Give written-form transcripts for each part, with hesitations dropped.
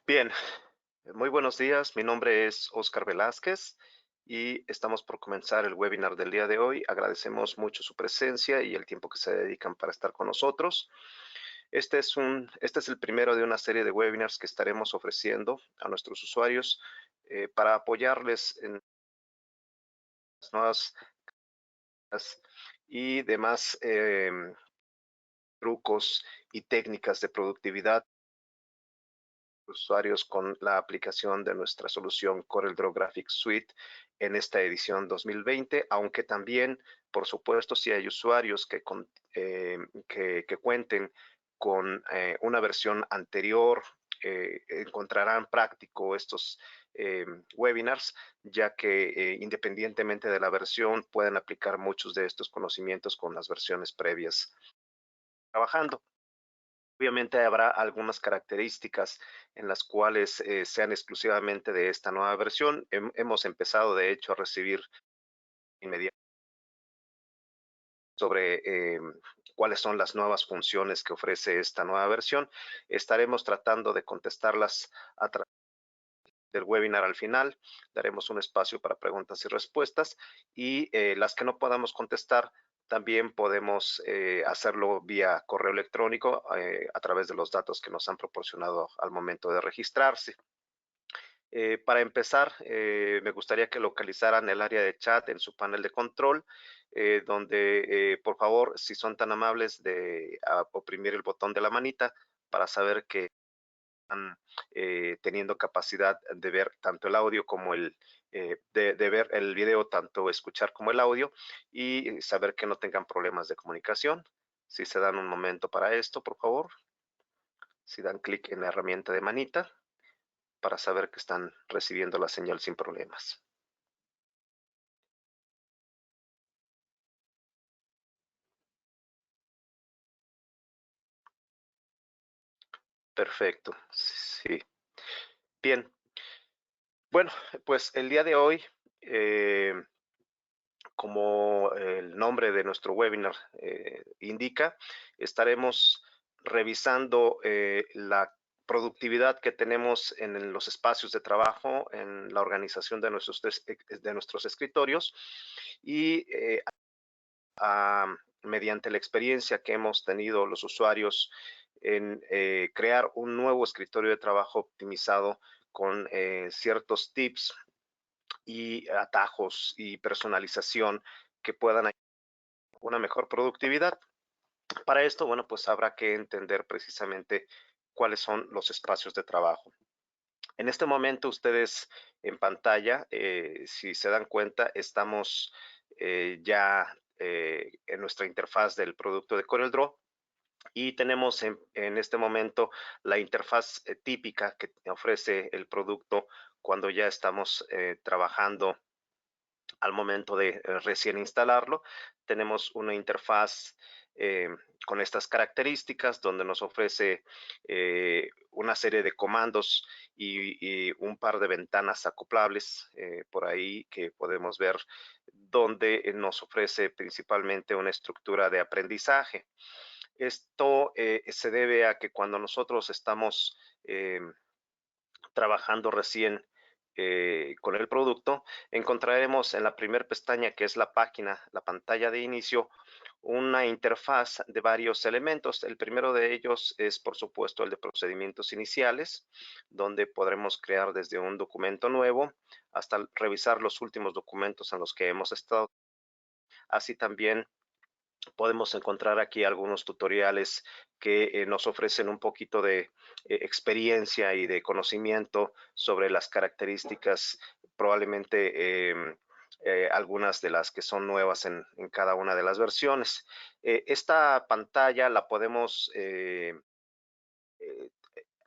Bien, muy buenos días. Mi nombre es Oscar Velázquez y estamos por comenzar el webinar del día de hoy. Agradecemos mucho su presencia y el tiempo que se dedican para estar con nosotros. Este es el primero de una serie de webinars que estaremos ofreciendo a nuestros usuarios para apoyarles en las nuevas y demás trucos y técnicas de productividad usuarios con la aplicación de nuestra solución CorelDRAW Graphics Suite en esta edición 2020, aunque también, por supuesto, si hay usuarios que cuenten con una versión anterior, encontrarán práctico estos webinars, ya que independientemente de la versión, pueden aplicar muchos de estos conocimientos con las versiones previas trabajando. Obviamente habrá algunas características en las cuales sean exclusivamente de esta nueva versión. Hemos empezado, de hecho, a recibir inmediatamente sobre cuáles son las nuevas funciones que ofrece esta nueva versión. Estaremos tratando de contestarlas a través del webinar al final. Daremos un espacio para preguntas y respuestas y las que no podamos contestar también podemos hacerlo vía correo electrónico a través de los datos que nos han proporcionado al momento de registrarse. Para empezar, me gustaría que localizaran el área de chat en su panel de control, donde, por favor, si son tan amables de oprimir el botón de la manita para saber que están teniendo capacidad de ver tanto el audio como de ver el video, tanto escuchar como el audio, y saber que no tengan problemas de comunicación. Si se dan un momento para esto, por favor, si dan clic en la herramienta de manita para saber que están recibiendo la señal sin problemas. Perfecto, sí. Bien, bueno, pues el día de hoy, eh, como el nombre de nuestro webinar indica, estaremos revisando la productividad que tenemos en los espacios de trabajo, en la organización de nuestros escritorios y mediante la experiencia que hemos tenido los usuarios en crear un nuevo escritorio de trabajo optimizado con ciertos tips y atajos y personalización que puedan ayudar a una mejor productividad. Para esto, bueno, pues habrá que entender precisamente cuáles son los espacios de trabajo. En este momento, ustedes en pantalla, si se dan cuenta, estamos ya en nuestra interfaz del producto de CorelDRAW y tenemos en este momento la interfaz típica que ofrece el producto cuando ya estamos trabajando al momento de recién instalarlo. Tenemos una interfaz eh, con estas características donde nos ofrece una serie de comandos y un par de ventanas acoplables por ahí que podemos ver donde nos ofrece principalmente una estructura de aprendizaje. Esto se debe a que cuando nosotros estamos trabajando recién con el producto, encontraremos en la primera pestaña, que es la página, la pantalla de inicio, una interfaz de varios elementos. El primero de ellos es, por supuesto, el de procedimientos iniciales, donde podremos crear desde un documento nuevo hasta revisar los últimos documentos en los que hemos estado. Así también podemos encontrar aquí algunos tutoriales que nos ofrecen un poquito de experiencia y de conocimiento sobre las características, probablemente algunas de las que son nuevas en cada una de las versiones. Esta pantalla la podemos eh,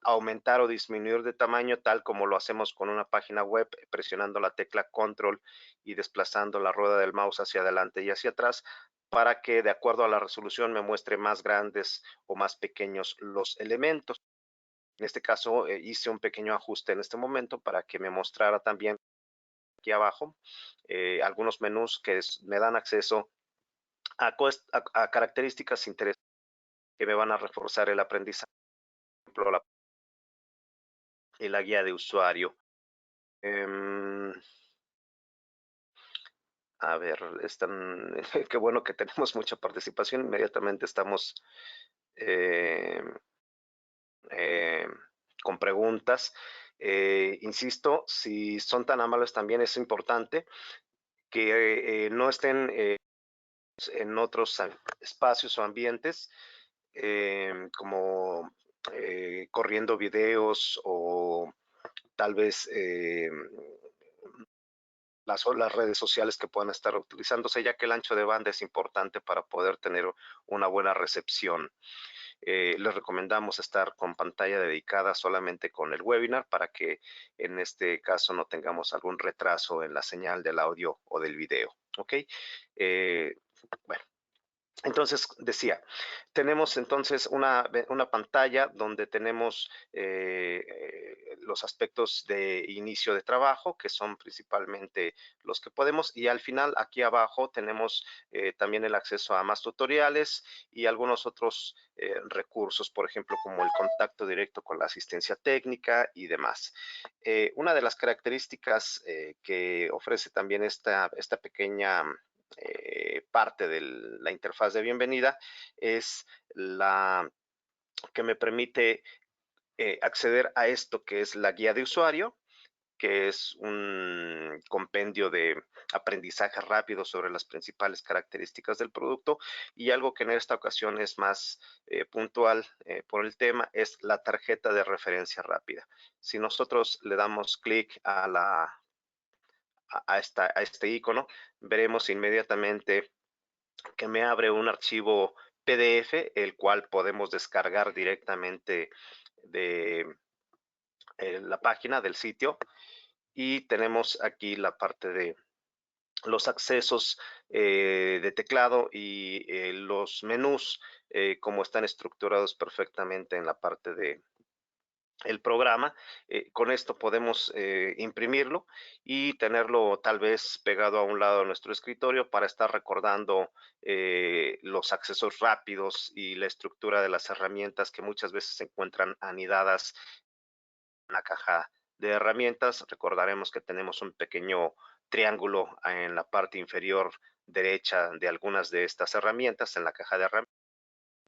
aumentar o disminuir de tamaño tal como lo hacemos con una página web, presionando la tecla control y desplazando la rueda del mouse hacia adelante y hacia atrás para que de acuerdo a la resolución me muestre más grandes o más pequeños los elementos. En este caso hice un pequeño ajuste en este momento para que me mostrara también aquí abajo algunos menús que me dan acceso a características interesantes que me van a reforzar el aprendizaje. Por ejemplo, y la guía de usuario. Em, a ver, qué bueno que tenemos mucha participación. Inmediatamente estamos eh, eh, con preguntas. Insisto, si son tan amables también es importante que no estén en otros espacios o ambientes como corriendo videos o tal vez las redes sociales que puedan estar utilizándose, ya que el ancho de banda es importante para poder tener una buena recepción. Les recomendamos estar con pantalla dedicada solamente con el webinar para que en este caso no tengamos algún retraso en la señal del audio o del video. ¿Ok? Bueno, entonces, decía, tenemos entonces una pantalla donde tenemos los aspectos de inicio de trabajo, que son principalmente los que podemos, y al final aquí abajo tenemos también el acceso a más tutoriales y algunos otros recursos, por ejemplo, como el contacto directo con la asistencia técnica y demás. Una de las características que ofrece también esta pequeña parte de la interfaz de bienvenida es la que me permite acceder a esto que es la guía de usuario, que es un compendio de aprendizaje rápido sobre las principales características del producto, y algo que en esta ocasión es más puntual por el tema es la tarjeta de referencia rápida. Si nosotros le damos clic a este icono, veremos inmediatamente que me abre un archivo PDF, el cual podemos descargar directamente de la página del sitio, y tenemos aquí la parte de los accesos de teclado y los menús, como están estructurados perfectamente en la parte de el programa. Con esto podemos imprimirlo y tenerlo tal vez pegado a un lado de nuestro escritorio para estar recordando los accesos rápidos y la estructura de las herramientas que muchas veces se encuentran anidadas en la caja de herramientas. Recordaremos que tenemos un pequeño triángulo en la parte inferior derecha de algunas de estas herramientas en la caja de herramientas,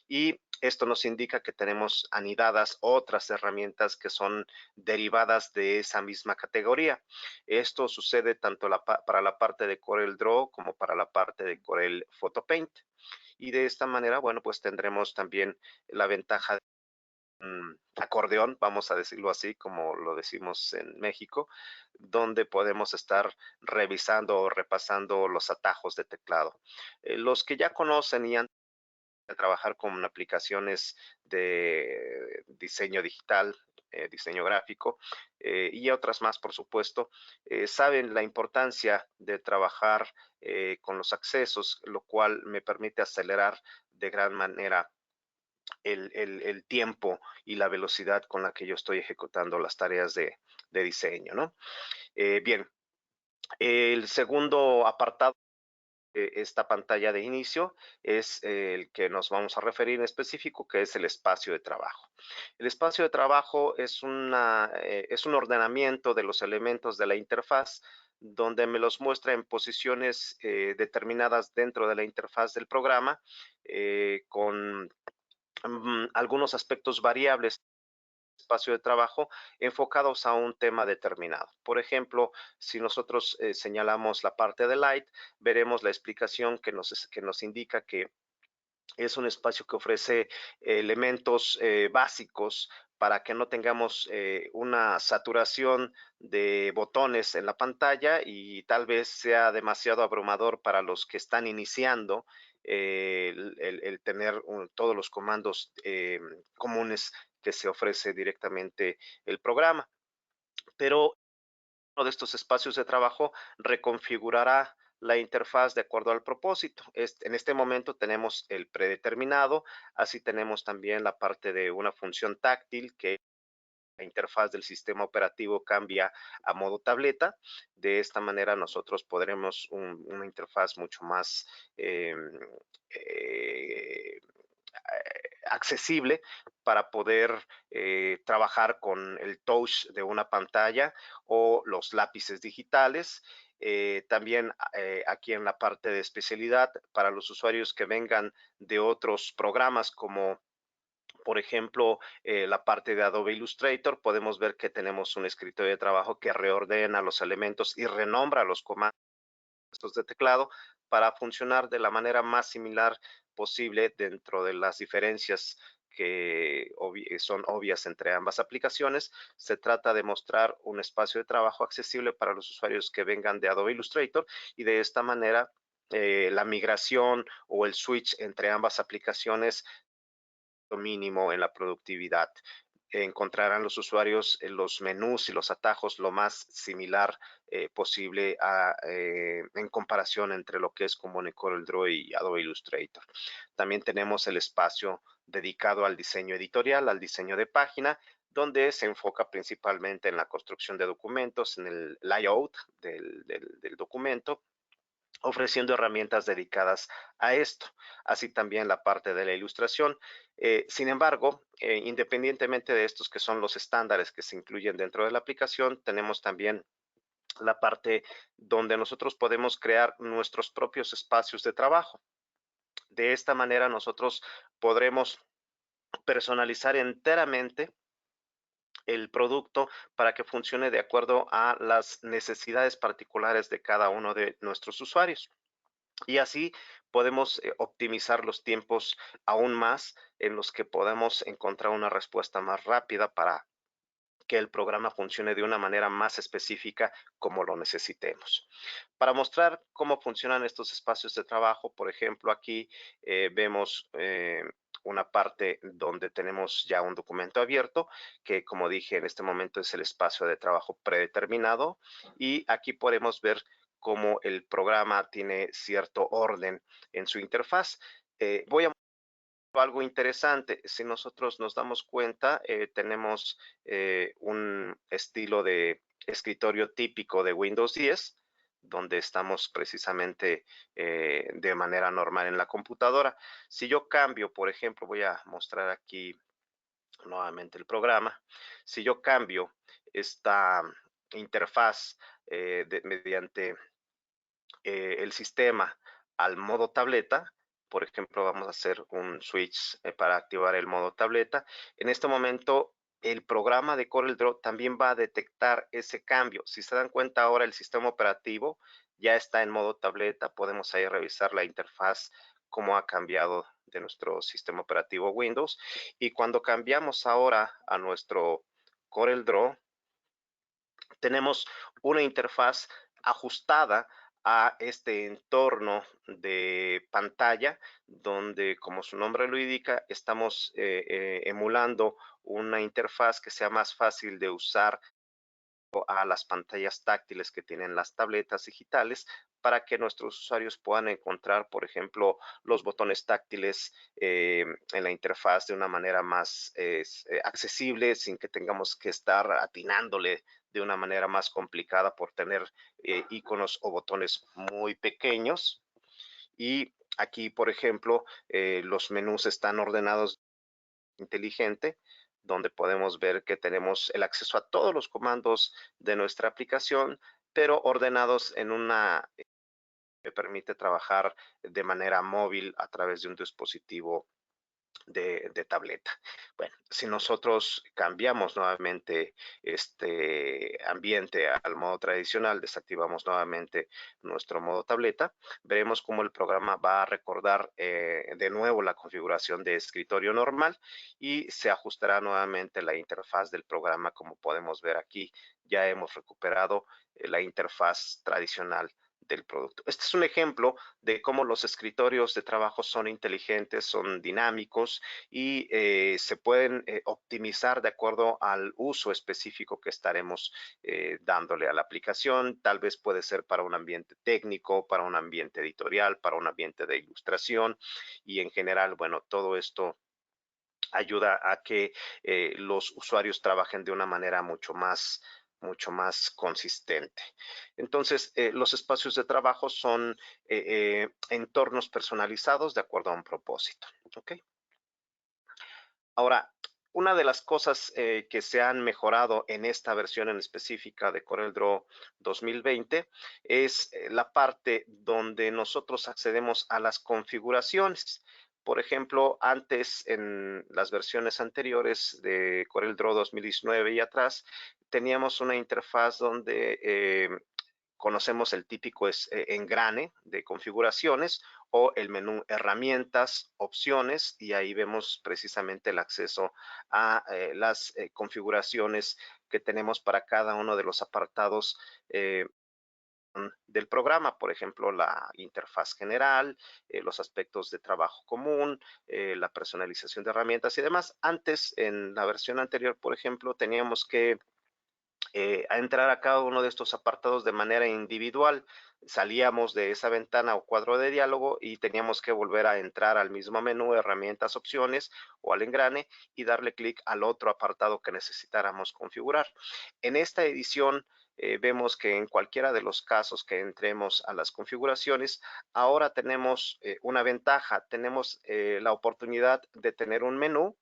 y esto nos indica que tenemos anidadas otras herramientas que son derivadas de esa misma categoría. Esto sucede tanto para la parte de Corel Draw como para la parte de Corel Photo Paint. Y de esta manera, bueno, pues tendremos también la ventaja de un acordeón, vamos a decirlo así, como lo decimos en México, donde podemos estar revisando o repasando los atajos de teclado. Los que ya conocen y han de trabajar con aplicaciones de diseño digital, diseño gráfico y otras más, por supuesto, saben la importancia de trabajar con los accesos, lo cual me permite acelerar de gran manera el tiempo y la velocidad con la que yo estoy ejecutando las tareas de diseño, ¿no? Bien, el segundo apartado, esta pantalla de inicio, es el que nos vamos a referir en específico, que es el espacio de trabajo. El espacio de trabajo es un ordenamiento de los elementos de la interfaz, donde me los muestra en posiciones determinadas dentro de la interfaz del programa, con algunos aspectos variables espacio de trabajo enfocados a un tema determinado. Por ejemplo, si nosotros señalamos la parte de Light, veremos la explicación que nos indica que es un espacio que ofrece elementos básicos para que no tengamos una saturación de botones en la pantalla y tal vez sea demasiado abrumador para los que están iniciando el tener todos los comandos comunes que se ofrece directamente el programa. Pero uno de estos espacios de trabajo reconfigurará la interfaz de acuerdo al propósito. En este momento tenemos el predeterminado, así tenemos también la parte de una función táctil que la interfaz del sistema operativo cambia a modo tableta. De esta manera nosotros podremos una interfaz mucho más eh, accesible para poder trabajar con el touch de una pantalla o los lápices digitales. También aquí en la parte de especialidad para los usuarios que vengan de otros programas como por ejemplo, la parte de Adobe Illustrator, podemos ver que tenemos un escritorio de trabajo que reordena los elementos y renombra los comandos de teclado para funcionar de la manera más similar posible dentro de las diferencias que son obvias entre ambas aplicaciones. Se trata de mostrar un espacio de trabajo accesible para los usuarios que vengan de Adobe Illustrator y de esta manera la migración o el switch entre ambas aplicaciones mínimo en la productividad. Encontrarán los usuarios los menús y los atajos lo más similar posible en comparación entre lo que es Comune CorelDRAW y Adobe Illustrator. También tenemos el espacio dedicado al diseño editorial, al diseño de página, donde se enfoca principalmente en la construcción de documentos, en el layout del documento, ofreciendo herramientas dedicadas a esto, así también la parte de la ilustración. Sin embargo, independientemente de estos que son los estándares que se incluyen dentro de la aplicación, tenemos también la parte donde nosotros podemos crear nuestros propios espacios de trabajo. De esta manera nosotros podremos personalizar enteramente el producto para que funcione de acuerdo a las necesidades particulares de cada uno de nuestros usuarios. Y así podemos optimizar los tiempos aún más en los que podemos encontrar una respuesta más rápida para que el programa funcione de una manera más específica como lo necesitemos. Para mostrar cómo funcionan estos espacios de trabajo, por ejemplo, aquí vemos una parte donde tenemos ya un documento abierto, que como dije en este momento es el espacio de trabajo predeterminado, y aquí podemos ver cómo el programa tiene cierto orden en su interfaz. Voy a algo interesante. Si nosotros nos damos cuenta, tenemos un estilo de escritorio típico de Windows 10, donde estamos precisamente de manera normal en la computadora. Si yo cambio, por ejemplo, voy a mostrar aquí nuevamente el programa. Si yo cambio esta interfaz mediante el sistema al modo tableta, por ejemplo, vamos a hacer un switch para activar el modo tableta. En este momento, el programa de CorelDRAW también va a detectar ese cambio. Si se dan cuenta ahora, el sistema operativo ya está en modo tableta. Podemos ahí revisar la interfaz, cómo ha cambiado de nuestro sistema operativo Windows. Y cuando cambiamos ahora a nuestro CorelDRAW, tenemos una interfaz ajustada a este entorno de pantalla donde, como su nombre lo indica, estamos emulando una interfaz que sea más fácil de usar a las pantallas táctiles que tienen las tabletas digitales para que nuestros usuarios puedan encontrar, por ejemplo, los botones táctiles en la interfaz de una manera más accesible, sin que tengamos que estar atinándole de una manera más complicada por tener iconos o botones muy pequeños. Y aquí, por ejemplo, los menús están ordenados inteligente, donde podemos ver que tenemos el acceso a todos los comandos de nuestra aplicación, pero ordenados en una que permite trabajar de manera móvil a través de un dispositivo de tableta. Bueno, si nosotros cambiamos nuevamente este ambiente al modo tradicional, desactivamos nuevamente nuestro modo tableta, veremos cómo el programa va a recordar de nuevo la configuración de escritorio normal y se ajustará nuevamente la interfaz del programa. Como podemos ver aquí, ya hemos recuperado la interfaz tradicional del producto. Este es un ejemplo de cómo los escritorios de trabajo son inteligentes, son dinámicos y se pueden optimizar de acuerdo al uso específico que estaremos dándole a la aplicación. Tal vez puede ser para un ambiente técnico, para un ambiente editorial, para un ambiente de ilustración y en general, bueno, todo esto ayuda a que los usuarios trabajen de una manera mucho más consistente. Entonces, los espacios de trabajo son entornos personalizados de acuerdo a un propósito. ¿Okay? Ahora, una de las cosas que se han mejorado en esta versión en específica de CorelDRAW 2020 es la parte donde nosotros accedemos a las configuraciones. Por ejemplo, antes en las versiones anteriores de CorelDRAW 2019 y atrás, teníamos una interfaz donde conocemos el típico engrane de configuraciones o el menú herramientas, opciones, y ahí vemos precisamente el acceso a las configuraciones que tenemos para cada uno de los apartados del programa, por ejemplo, la interfaz general, los aspectos de trabajo común, la personalización de herramientas y demás. Antes, en la versión anterior, por ejemplo, teníamos que a entrar a cada uno de estos apartados de manera individual. Salíamos de esa ventana o cuadro de diálogo y teníamos que volver a entrar al mismo menú, herramientas, opciones o al engrane y darle clic al otro apartado que necesitáramos configurar. En esta edición vemos que en cualquiera de los casos que entremos a las configuraciones, ahora tenemos una ventaja, tenemos la oportunidad de tener un menú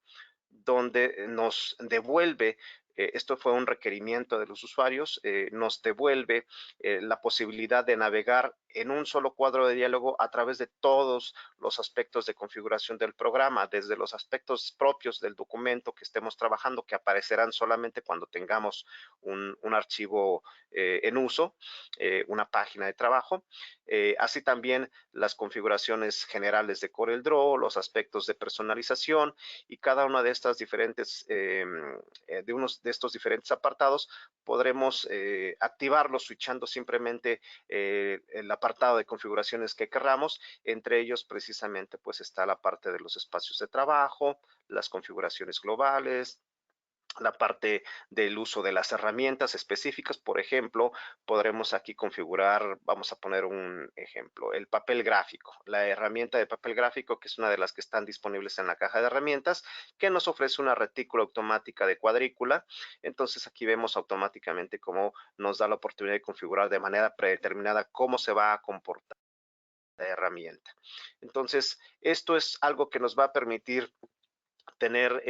donde nos devuelve, esto fue un requerimiento de los usuarios, nos devuelve la posibilidad de navegar en un solo cuadro de diálogo a través de todos los aspectos de configuración del programa, desde los aspectos propios del documento que estemos trabajando, que aparecerán solamente cuando tengamos un archivo en uso, una página de trabajo, así también las configuraciones generales de CorelDRAW, los aspectos de personalización, y cada una de estas diferentes, de unos de estos diferentes apartados, podremos activarlos switchando simplemente el apartado de configuraciones que querramos. Entre ellos, precisamente, pues está la parte de los espacios de trabajo, las configuraciones globales, la parte del uso de las herramientas específicas. Por ejemplo, podremos aquí configurar, vamos a poner un ejemplo, el papel gráfico, la herramienta de papel gráfico, que es una de las que están disponibles en la caja de herramientas, que nos ofrece una retícula automática de cuadrícula. Entonces aquí vemos automáticamente cómo nos da la oportunidad de configurar de manera predeterminada cómo se va a comportar la herramienta. Entonces, esto es algo que nos va a permitir tener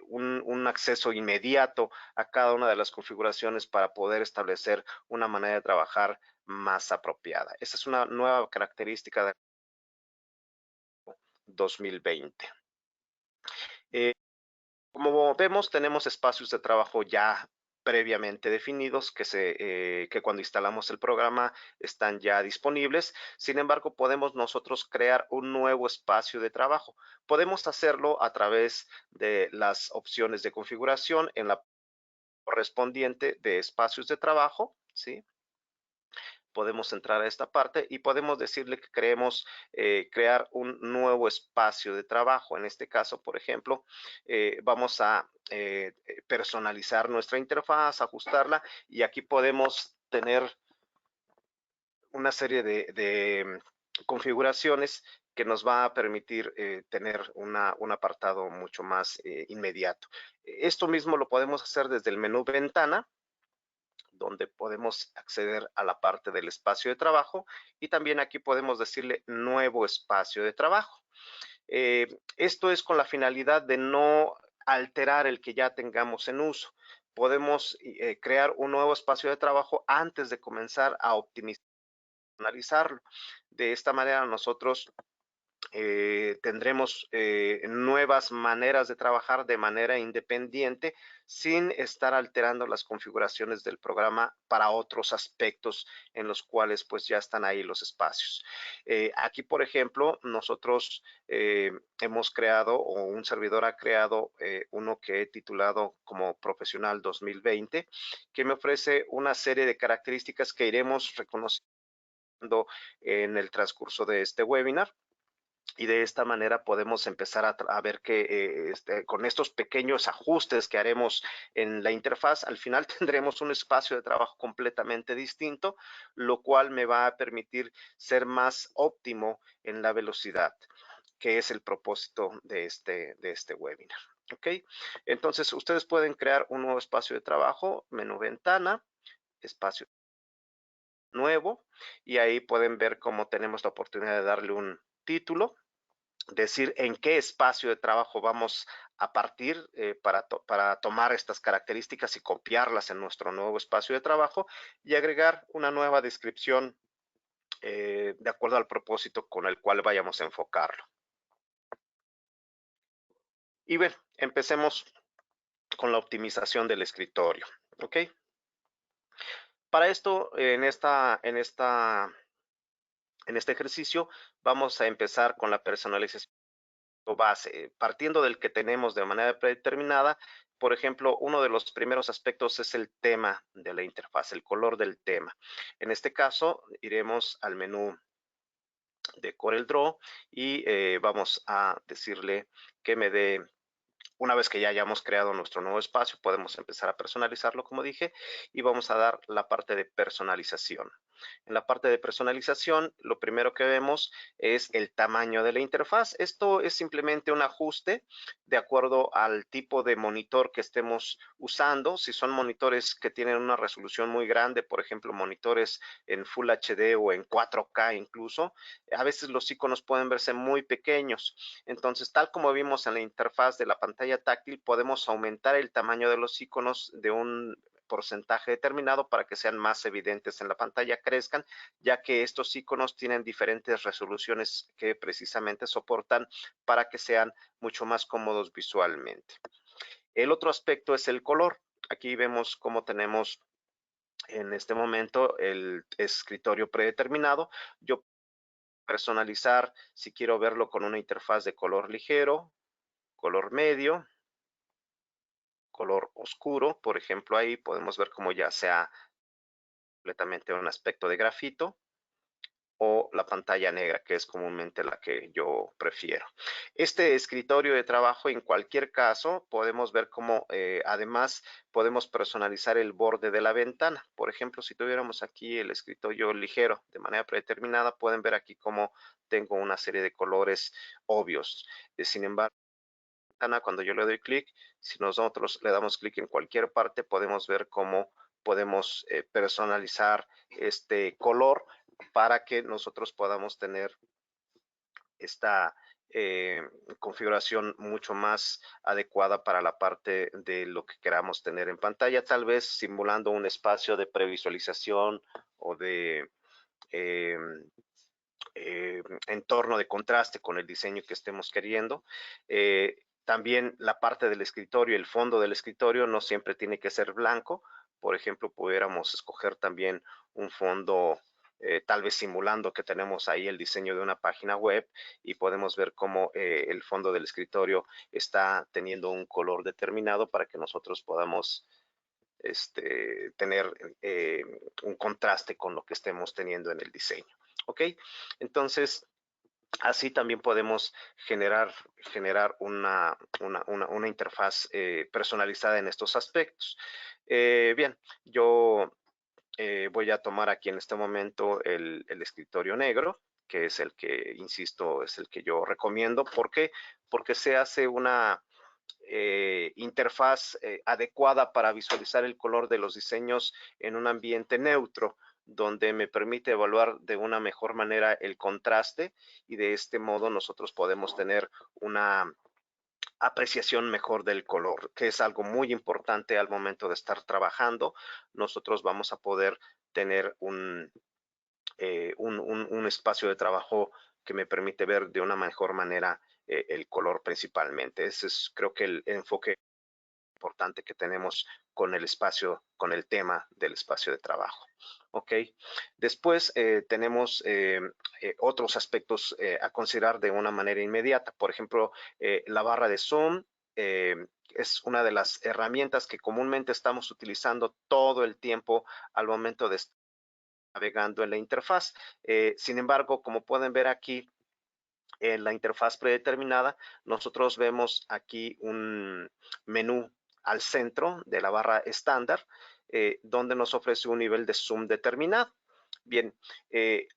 un acceso inmediato a cada una de las configuraciones para poder establecer una manera de trabajar más apropiada. Esa es una nueva característica de 2020. Como vemos, tenemos espacios de trabajo ya previamente definidos que cuando instalamos el programa están ya disponibles. Sin embargo, podemos nosotros crear un nuevo espacio de trabajo. Podemos hacerlo a través de las opciones de configuración en la correspondiente de espacios de trabajo, ¿sí? Podemos entrar a esta parte y podemos decirle que queremos crear un nuevo espacio de trabajo. En este caso, por ejemplo, vamos a personalizar nuestra interfaz, ajustarla, y aquí podemos tener una serie de configuraciones que nos va a permitir tener un apartado mucho más inmediato. Esto mismo lo podemos hacer desde el menú ventana, donde podemos acceder a la parte del espacio de trabajo, y también aquí podemos decirle nuevo espacio de trabajo. Esto es con la finalidad de no alterar el que ya tengamos en uso. Podemos crear un nuevo espacio de trabajo antes de comenzar a optimizarlo. De esta manera nosotros tendremos nuevas maneras de trabajar de manera independiente sin estar alterando las configuraciones del programa para otros aspectos en los cuales pues ya están ahí los espacios. Aquí, por ejemplo, nosotros hemos creado, o un servidor ha creado uno que he titulado como Profesional 2020, que me ofrece una serie de características que iremos reconociendo en el transcurso de este webinar. Y de esta manera podemos empezar a ver que con estos pequeños ajustes que haremos en la interfaz, al final tendremos un espacio de trabajo completamente distinto, lo cual me va a permitir ser más óptimo en la velocidad, que es el propósito de este webinar. ¿Ok? Entonces, ustedes pueden crear un nuevo espacio de trabajo, menú ventana, espacio nuevo, y ahí pueden ver cómo tenemos la oportunidad de darle un título, decir en qué espacio de trabajo vamos a partir para tomar estas características y copiarlas en nuestro nuevo espacio de trabajo y agregar una nueva descripción de acuerdo al propósito con el cual vayamos a enfocarlo. Y bien, empecemos con la optimización del escritorio. ¿Ok? Para esto, en este ejercicio, vamos a empezar con la personalización base, partiendo del que tenemos de manera predeterminada. Por ejemplo, uno de los primeros aspectos es el tema de la interfaz, el color del tema. En este caso, iremos al menú de CorelDRAW y vamos a decirle que me dé. Una vez que ya hayamos creado nuestro nuevo espacio, podemos empezar a personalizarlo, como dije, y vamos a dar la parte de personalización. En la parte de personalización, lo primero que vemos es el tamaño de la interfaz. Esto es simplemente un ajuste de acuerdo al tipo de monitor que estemos usando. Si son monitores que tienen una resolución muy grande, por ejemplo, monitores en Full HD o en 4K incluso, a veces los iconos pueden verse muy pequeños. Entonces, tal como vimos en la interfaz de la pantalla táctil, podemos aumentar el tamaño de los iconos de un porcentaje determinado para que sean más evidentes en la pantalla, crezcan, ya que estos iconos tienen diferentes resoluciones que precisamente soportan para que sean mucho más cómodos visualmente. El otro aspecto es el color. Aquí vemos cómo tenemos en este momento el escritorio predeterminado. Yo personalizar si quiero verlo con una interfaz de color ligero, color medio, color oscuro. Por ejemplo, ahí podemos ver cómo ya sea completamente un aspecto de grafito, o la pantalla negra, que es comúnmente la que yo prefiero. Este escritorio de trabajo, en cualquier caso, podemos ver cómo además podemos personalizar el borde de la ventana. Por ejemplo, si tuviéramos aquí el escritorio ligero de manera predeterminada, pueden ver aquí cómo tengo una serie de colores obvios. Sin embargo, cuando yo le doy clic, si nosotros le damos clic en cualquier parte, podemos ver cómo podemos personalizar este color para que nosotros podamos tener esta configuración mucho más adecuada para la parte de lo que queramos tener en pantalla, tal vez simulando un espacio de previsualización o de eh, entorno de contraste con el diseño que estemos queriendo. También la parte del escritorio, el fondo del escritorio no siempre tiene que ser blanco. Por ejemplo, pudiéramos escoger también un fondo tal vez simulando que tenemos ahí el diseño de una página web y podemos ver cómo el fondo del escritorio está teniendo un color determinado para que nosotros podamos tener un contraste con lo que estemos teniendo en el diseño. ¿Ok? Entonces, así también podemos generar una interfaz personalizada en estos aspectos. Bien, yo voy a tomar aquí en este momento el escritorio negro, que es el que, insisto, es el que yo recomiendo. ¿Por qué? Porque se hace una interfaz adecuada para visualizar el color de los diseños en un ambiente neutro, donde me permite evaluar de una mejor manera el contraste y de este modo nosotros podemos tener una apreciación mejor del color, que es algo muy importante al momento de estar trabajando. Nosotros vamos a poder tener un espacio de trabajo que me permite ver de una mejor manera el color principalmente. Ese es, creo que, el enfoque importante que tenemos con el espacio, con el tema del espacio de trabajo. ¿Ok? Después tenemos otros aspectos a considerar de una manera inmediata. Por ejemplo, la barra de zoom es una de las herramientas que comúnmente estamos utilizando todo el tiempo al momento de estar navegando en la interfaz. Sin embargo, como pueden ver aquí, en la interfaz predeterminada, nosotros vemos aquí un menú al centro de la barra estándar, donde nos ofrece un nivel de zoom determinado. Bien,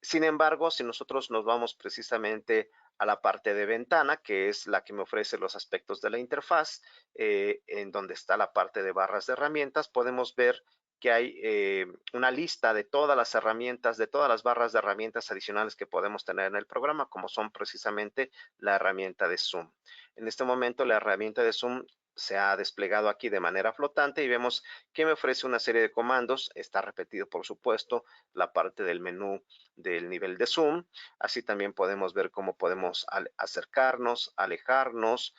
sin embargo, si nosotros nos vamos precisamente a la parte de ventana, que es la que me ofrece los aspectos de la interfaz, en donde está la parte de barras de herramientas, podemos ver que hay una lista de todas las herramientas, de todas las barras de herramientas adicionales que podemos tener en el programa, como son precisamente la herramienta de Zoom. En este momento la herramienta de Zoom se ha desplegado aquí de manera flotante y vemos que me ofrece una serie de comandos. Está repetido, por supuesto, la parte del menú del nivel de zoom. Así también podemos ver cómo podemos acercarnos, alejarnos,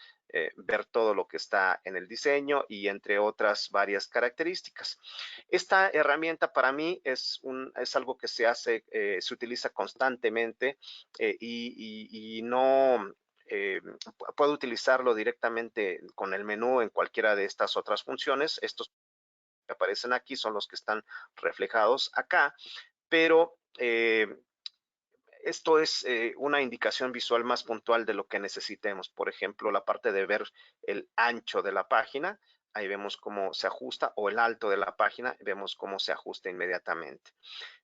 ver todo lo que está en el diseño y entre otras varias características. Esta herramienta para mí es algo que se utiliza constantemente y no puedo utilizarlo directamente con el menú en cualquiera de estas otras funciones. Estos que aparecen aquí son los que están reflejados acá, pero esto es una indicación visual más puntual de lo que necesitemos. Por ejemplo, la parte de ver el ancho de la página, ahí vemos cómo se ajusta, o el alto de la página, vemos cómo se ajusta inmediatamente.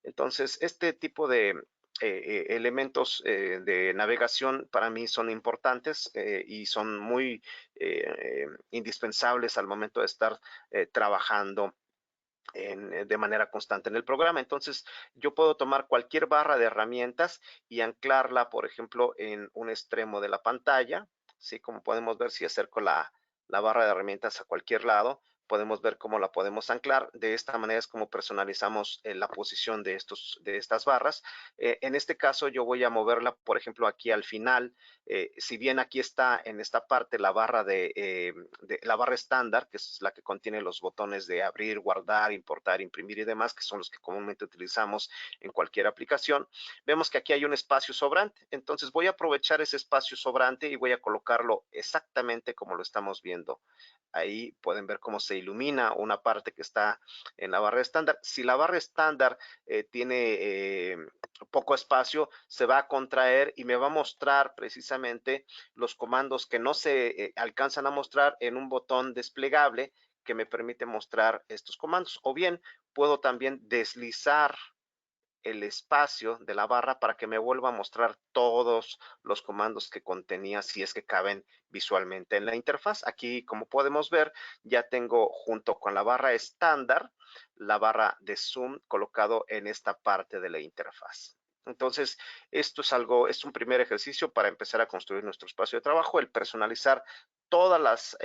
Entonces, este tipo de elementos de navegación para mí son importantes y son muy indispensables al momento de estar trabajando de manera constante en el programa. Entonces, yo puedo tomar cualquier barra de herramientas y anclarla, por ejemplo, en un extremo de la pantalla. ¿Sí? Como podemos ver, si acerco la barra de herramientas a cualquier lado, podemos ver cómo la podemos anclar. De esta manera es como personalizamos la posición de estas barras. En este caso, yo voy a moverla, por ejemplo, aquí al final. Si bien aquí está en esta parte la barra de la barra estándar, que es la que contiene los botones de abrir, guardar, importar, imprimir y demás, que son los que comúnmente utilizamos en cualquier aplicación, vemos que aquí hay un espacio sobrante. Entonces voy a aprovechar ese espacio sobrante y voy a colocarlo exactamente como lo estamos viendo. Ahí pueden ver cómo se ilumina una parte que está en la barra estándar. Si la barra estándar tiene poco espacio, se va a contraer y me va a mostrar precisamente los comandos que no se alcanzan a mostrar en un botón desplegable que me permite mostrar estos comandos. O bien puedo también deslizar el espacio de la barra para que me vuelva a mostrar todos los comandos que contenía, si es que caben visualmente en la interfaz. Aquí, como podemos ver, ya tengo junto con la barra estándar la barra de zoom colocado en esta parte de la interfaz. Entonces, esto es un primer ejercicio para empezar a construir nuestro espacio de trabajo, el personalizar todas las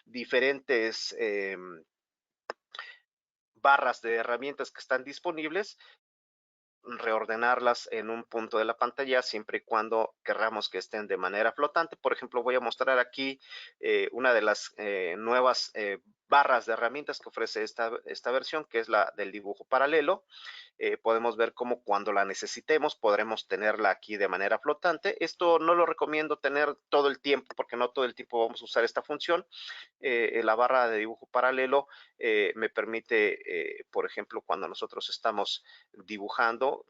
diferentes barras de herramientas que están disponibles, reordenarlas en un punto de la pantalla siempre y cuando querramos que estén de manera flotante. Por ejemplo, voy a mostrar aquí una de las nuevas barras de herramientas que ofrece esta versión, que es la del dibujo paralelo. Podemos ver cómo cuando la necesitemos podremos tenerla aquí de manera flotante. Esto no lo recomiendo tener todo el tiempo porque no todo el tiempo vamos a usar esta función. La barra de dibujo paralelo me permite, por ejemplo, cuando nosotros estamos dibujando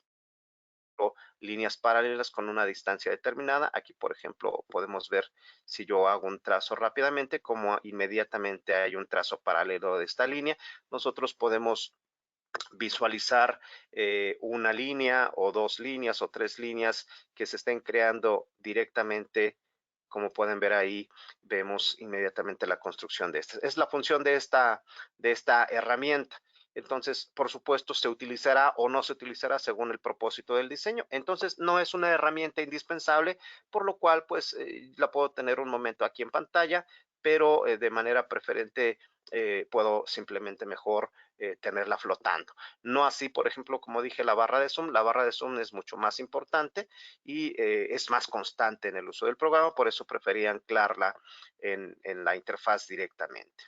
líneas paralelas con una distancia determinada. Aquí, por ejemplo, podemos ver si yo hago un trazo rápidamente, como inmediatamente hay un trazo paralelo de esta línea. Nosotros podemos visualizar una línea o dos líneas o tres líneas que se estén creando directamente. Como pueden ver ahí, vemos inmediatamente la construcción de esta. Es la función de esta herramienta. Entonces, por supuesto, se utilizará o no se utilizará según el propósito del diseño. Entonces, no es una herramienta indispensable, por lo cual, pues, la puedo tener un momento aquí en pantalla, pero de manera preferente puedo simplemente mejor tenerla flotando. No así, por ejemplo, como dije, la barra de zoom es mucho más importante y es más constante en el uso del programa, por eso preferí anclarla en la interfaz directamente.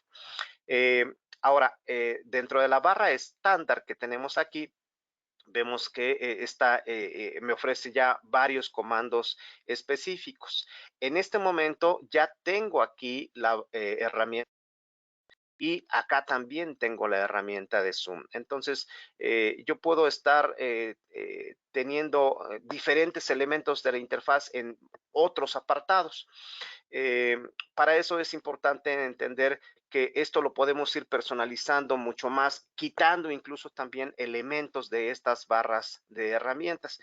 Ahora, dentro de la barra estándar que tenemos aquí, vemos que me ofrece ya varios comandos específicos. En este momento ya tengo aquí la herramienta y acá también tengo la herramienta de Zoom. Entonces, yo puedo estar teniendo diferentes elementos de la interfaz en otros apartados. Eh, para eso es importante entender que esto lo podemos ir personalizando mucho más, quitando incluso también elementos de estas barras de herramientas.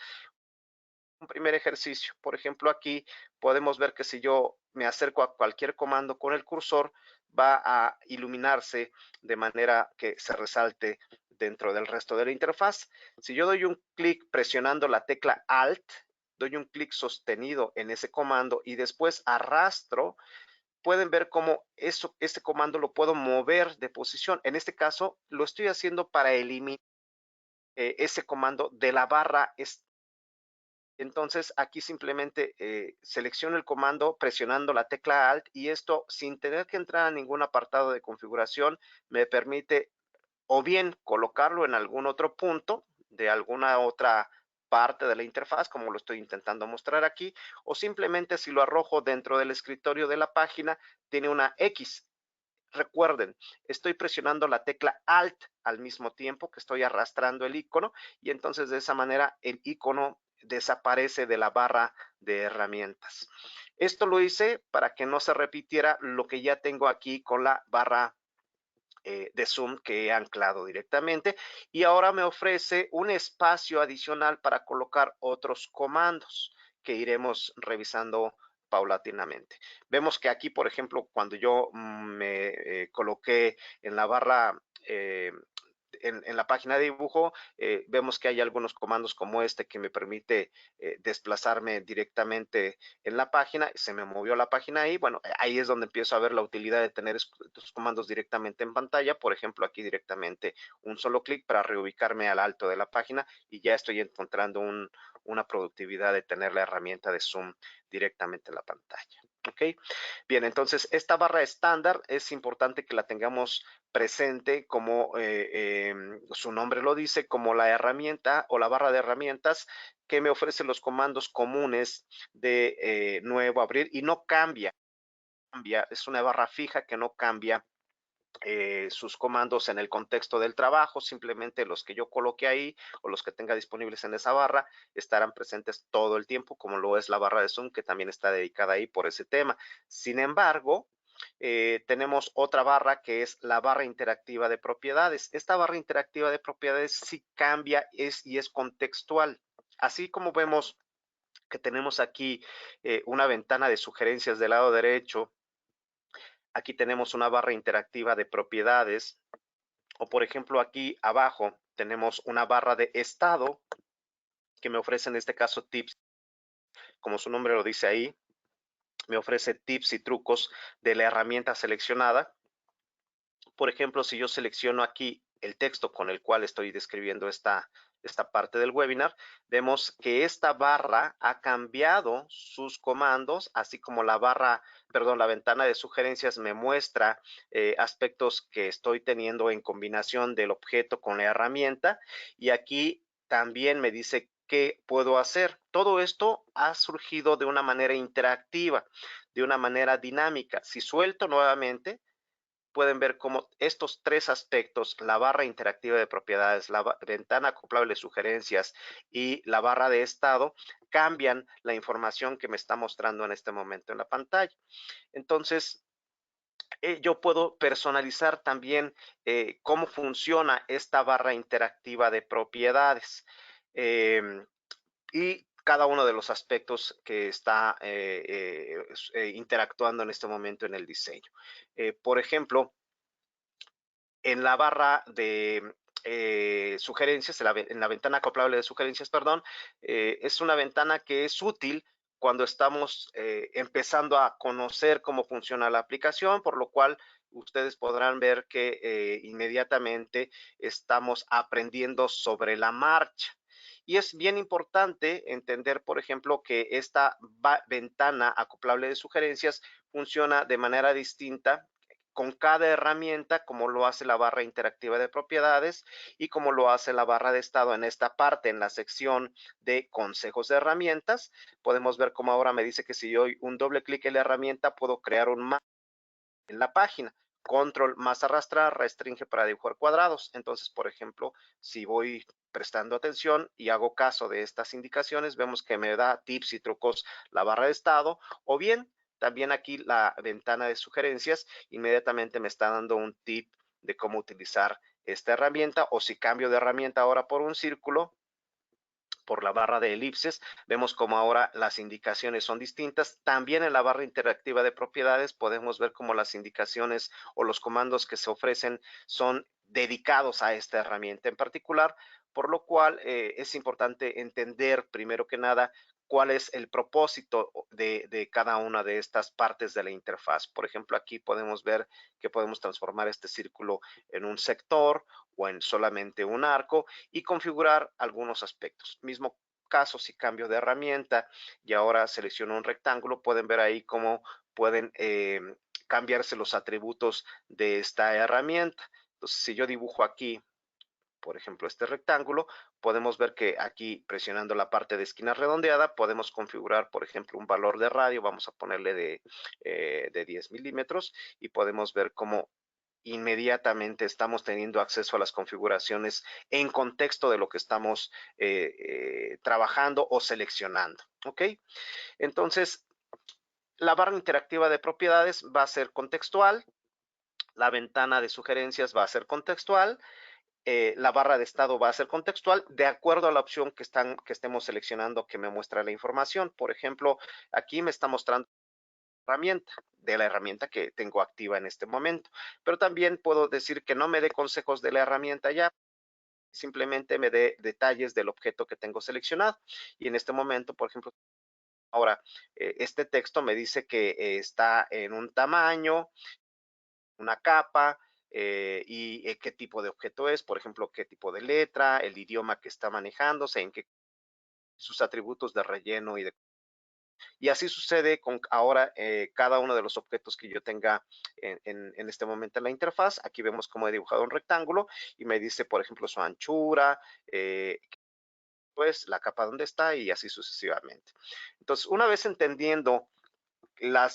Un primer ejercicio, por ejemplo, aquí podemos ver que si yo me acerco a cualquier comando con el cursor, va a iluminarse de manera que se resalte dentro del resto de la interfaz. Si yo doy un clic presionando la tecla Alt, doy un clic sostenido en ese comando y después arrastro, pueden ver cómo este comando lo puedo mover de posición. En este caso, lo estoy haciendo para eliminar ese comando de la barra. Entonces, aquí simplemente selecciono el comando presionando la tecla Alt y esto, sin tener que entrar a ningún apartado de configuración, me permite o bien colocarlo en algún otro punto de alguna otra parte de la interfaz, como lo estoy intentando mostrar aquí, o simplemente si lo arrojo dentro del escritorio de la página, tiene una X. Recuerden, estoy presionando la tecla Alt al mismo tiempo que estoy arrastrando el icono y entonces de esa manera el icono desaparece de la barra de herramientas. Esto lo hice para que no se repitiera lo que ya tengo aquí con la barra de Zoom que he anclado directamente y ahora me ofrece un espacio adicional para colocar otros comandos que iremos revisando paulatinamente. Vemos que aquí, por ejemplo, cuando yo me coloqué en la barra en la página de dibujo, vemos que hay algunos comandos como este que me permite desplazarme directamente en la página. Se me movió la página ahí. Bueno, ahí es donde empiezo a ver la utilidad de tener estos comandos directamente en pantalla. Por ejemplo, aquí directamente un solo clic para reubicarme al alto de la página y ya estoy encontrando una productividad de tener la herramienta de Zoom directamente en la pantalla. ¿Ok? Bien, entonces esta barra estándar es importante que la tengamos presente como su nombre lo dice, como la herramienta o la barra de herramientas que me ofrece los comandos comunes de nuevo abrir y no cambia, es una barra fija que no cambia sus comandos en el contexto del trabajo, simplemente los que yo coloque ahí o los que tenga disponibles en esa barra estarán presentes todo el tiempo, como lo es la barra de Zoom, que también está dedicada ahí por ese tema. Sin embargo, tenemos otra barra que es la barra interactiva de propiedades. Esta barra interactiva de propiedades sí cambia y es contextual. Así como vemos que tenemos aquí una ventana de sugerencias del lado derecho, aquí tenemos una barra interactiva de propiedades, o por ejemplo aquí abajo tenemos una barra de estado que me ofrece en este caso tips, como su nombre lo dice ahí, me ofrece tips y trucos de la herramienta seleccionada. Por ejemplo, si yo selecciono aquí el texto con el cual estoy describiendo esta parte del webinar, vemos que esta barra ha cambiado sus comandos, así como la ventana de sugerencias me muestra aspectos que estoy teniendo en combinación del objeto con la herramienta y aquí también me dice qué puedo hacer. Todo esto ha surgido de una manera interactiva, de una manera dinámica. Si suelto nuevamente, pueden ver cómo estos tres aspectos, la barra interactiva de propiedades, la ventana acoplable de sugerencias y la barra de estado, cambian la información que me está mostrando en este momento en la pantalla. Entonces, yo puedo personalizar también cómo funciona esta barra interactiva de propiedades. Y cada uno de los aspectos que está interactuando en este momento en el diseño. Por ejemplo, en la barra de sugerencias, en la ventana acoplable de sugerencias, perdón, es una ventana que es útil cuando estamos empezando a conocer cómo funciona la aplicación, por lo cual ustedes podrán ver que inmediatamente estamos aprendiendo sobre la marcha. Y es bien importante entender, por ejemplo, que esta ventana acoplable de sugerencias funciona de manera distinta con cada herramienta, como lo hace la barra interactiva de propiedades y como lo hace la barra de estado en esta parte, en la sección de consejos de herramientas. Podemos ver cómo ahora me dice que si yo doy un doble clic en la herramienta, puedo crear un mapa en la página. Control más arrastrar restringe para dibujar cuadrados. Entonces, por ejemplo, si voy prestando atención y hago caso de estas indicaciones, vemos que me da tips y trucos la barra de estado, o bien también aquí la ventana de sugerencias inmediatamente me está dando un tip de cómo utilizar esta herramienta, o si cambio de herramienta ahora por un círculo, por la barra de elipses. Vemos como ahora las indicaciones son distintas. También en la barra interactiva de propiedades podemos ver cómo las indicaciones o los comandos que se ofrecen son dedicados a esta herramienta en particular, por lo cual es importante entender primero que nada cuál es el propósito de cada una de estas partes de la interfaz. Por ejemplo, aquí podemos ver que podemos transformar este círculo en un sector o en solamente un arco y configurar algunos aspectos. Mismo caso, si cambio de herramienta y ahora selecciono un rectángulo, pueden ver ahí cómo pueden cambiarse los atributos de esta herramienta. Entonces, si yo dibujo aquí, por ejemplo, este rectángulo, podemos ver que aquí presionando la parte de esquina redondeada podemos configurar, por ejemplo, un valor de radio, vamos a ponerle de 10 milímetros y podemos ver cómo inmediatamente estamos teniendo acceso a las configuraciones en contexto de lo que estamos trabajando o seleccionando. ¿Ok? Entonces, la barra interactiva de propiedades va a ser contextual, la ventana de sugerencias va a ser contextual, la barra de estado va a ser contextual de acuerdo a la opción que estemos seleccionando que me muestra la información. Por ejemplo, aquí me está mostrando herramienta, de la herramienta que tengo activa en este momento. Pero también puedo decir que no me dé consejos de la herramienta ya, simplemente me dé detalles del objeto que tengo seleccionado. Y en este momento, por ejemplo, ahora este texto me dice que está en un tamaño, una capa, y qué tipo de objeto es, por ejemplo, qué tipo de letra, el idioma que está manejándose, en qué sus atributos de relleno y así sucede con ahora cada uno de los objetos que yo tenga en este momento en la interfaz. Aquí vemos cómo he dibujado un rectángulo y me dice, por ejemplo, su anchura, pues la capa donde está y así sucesivamente. Entonces, una vez entendiendo la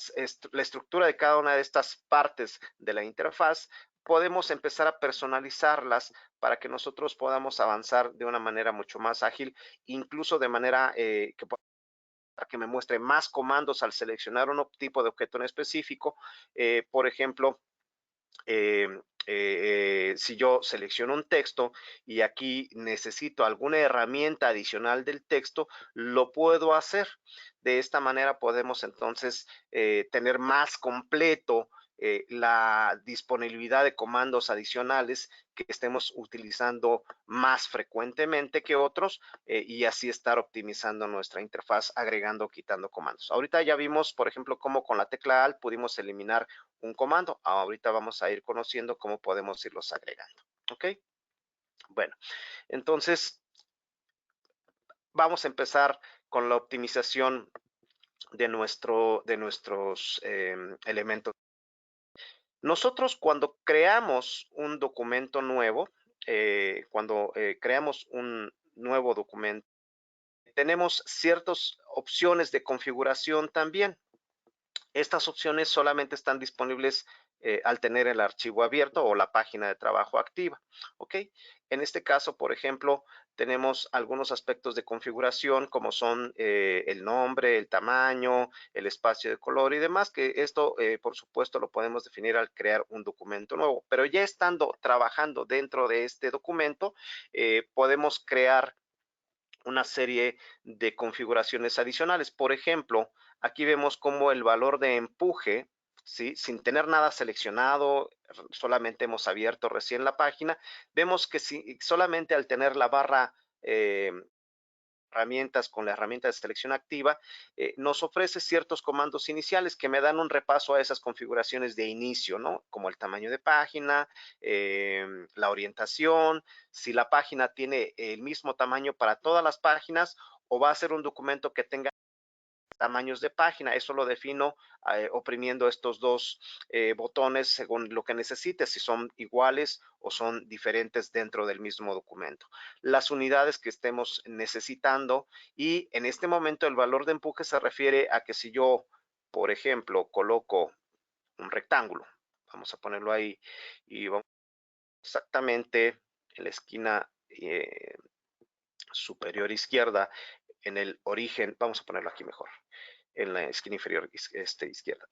estructura de cada una de estas partes de la interfaz, podemos empezar a personalizarlas para que nosotros podamos avanzar de una manera mucho más ágil, incluso de manera que me muestre más comandos al seleccionar un tipo de objeto en específico. Por ejemplo, eh, si yo selecciono un texto y aquí necesito alguna herramienta adicional del texto, lo puedo hacer. De esta manera podemos entonces tener más completo la disponibilidad de comandos adicionales que estemos utilizando más frecuentemente que otros y así estar optimizando nuestra interfaz agregando o quitando comandos. Ahorita ya vimos, por ejemplo, cómo con la tecla Alt pudimos eliminar un comando. Ahorita vamos a ir conociendo cómo podemos irlos agregando. ¿Ok? Bueno, entonces vamos a empezar con la optimización de nuestros elementos. Nosotros cuando creamos un documento nuevo, cuando creamos un nuevo documento, tenemos ciertas opciones de configuración también. Estas opciones solamente están disponibles al tener el archivo abierto o la página de trabajo activa. ¿Ok? En este caso, por ejemplo, tenemos algunos aspectos de configuración como son el nombre, el tamaño, el espacio de color y demás, que esto, por supuesto, lo podemos definir al crear un documento nuevo. Pero ya estando trabajando dentro de este documento, podemos crear una serie de configuraciones adicionales. Por ejemplo, aquí vemos cómo el valor de empuje, ¿sí? Sin tener nada seleccionado, solamente hemos abierto recién la página, vemos que si, solamente al tener la barra herramientas con la herramienta de selección activa, nos ofrece ciertos comandos iniciales que me dan un repaso a esas configuraciones de inicio, ¿no? Como el tamaño de página, la orientación, si la página tiene el mismo tamaño para todas las páginas o va a ser un documento que tenga tamaños de página. Eso lo defino oprimiendo estos dos botones según lo que necesite, si son iguales o son diferentes dentro del mismo documento. Las unidades que estemos necesitando y en este momento el valor de empuje se refiere a que si yo, por ejemplo, coloco un rectángulo, vamos a ponerlo ahí y vamos exactamente en la esquina superior izquierda, en el origen, vamos a ponerlo aquí mejor, en la esquina inferior izquierda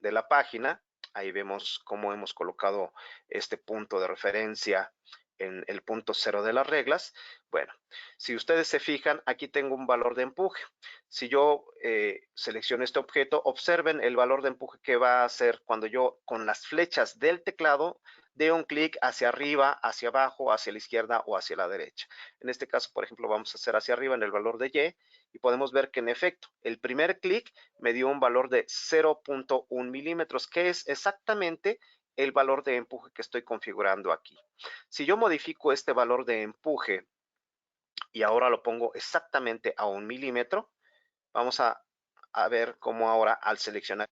de la página. Ahí vemos cómo hemos colocado este punto de referencia en el punto cero de las reglas. Bueno, si ustedes se fijan, aquí tengo un valor de empuje. Si yo selecciono este objeto, observen el valor de empuje que va a hacer cuando yo con las flechas del teclado dé un clic hacia arriba, hacia abajo, hacia la izquierda o hacia la derecha. En este caso, por ejemplo, vamos a hacer hacia arriba en el valor de Y y podemos ver que en efecto el primer clic me dio un valor de 0.1 milímetros, que es exactamente el valor de empuje que estoy configurando aquí. Si yo modifico este valor de empuje y ahora lo pongo exactamente a 1 milímetro, vamos a ver cómo ahora al seleccionar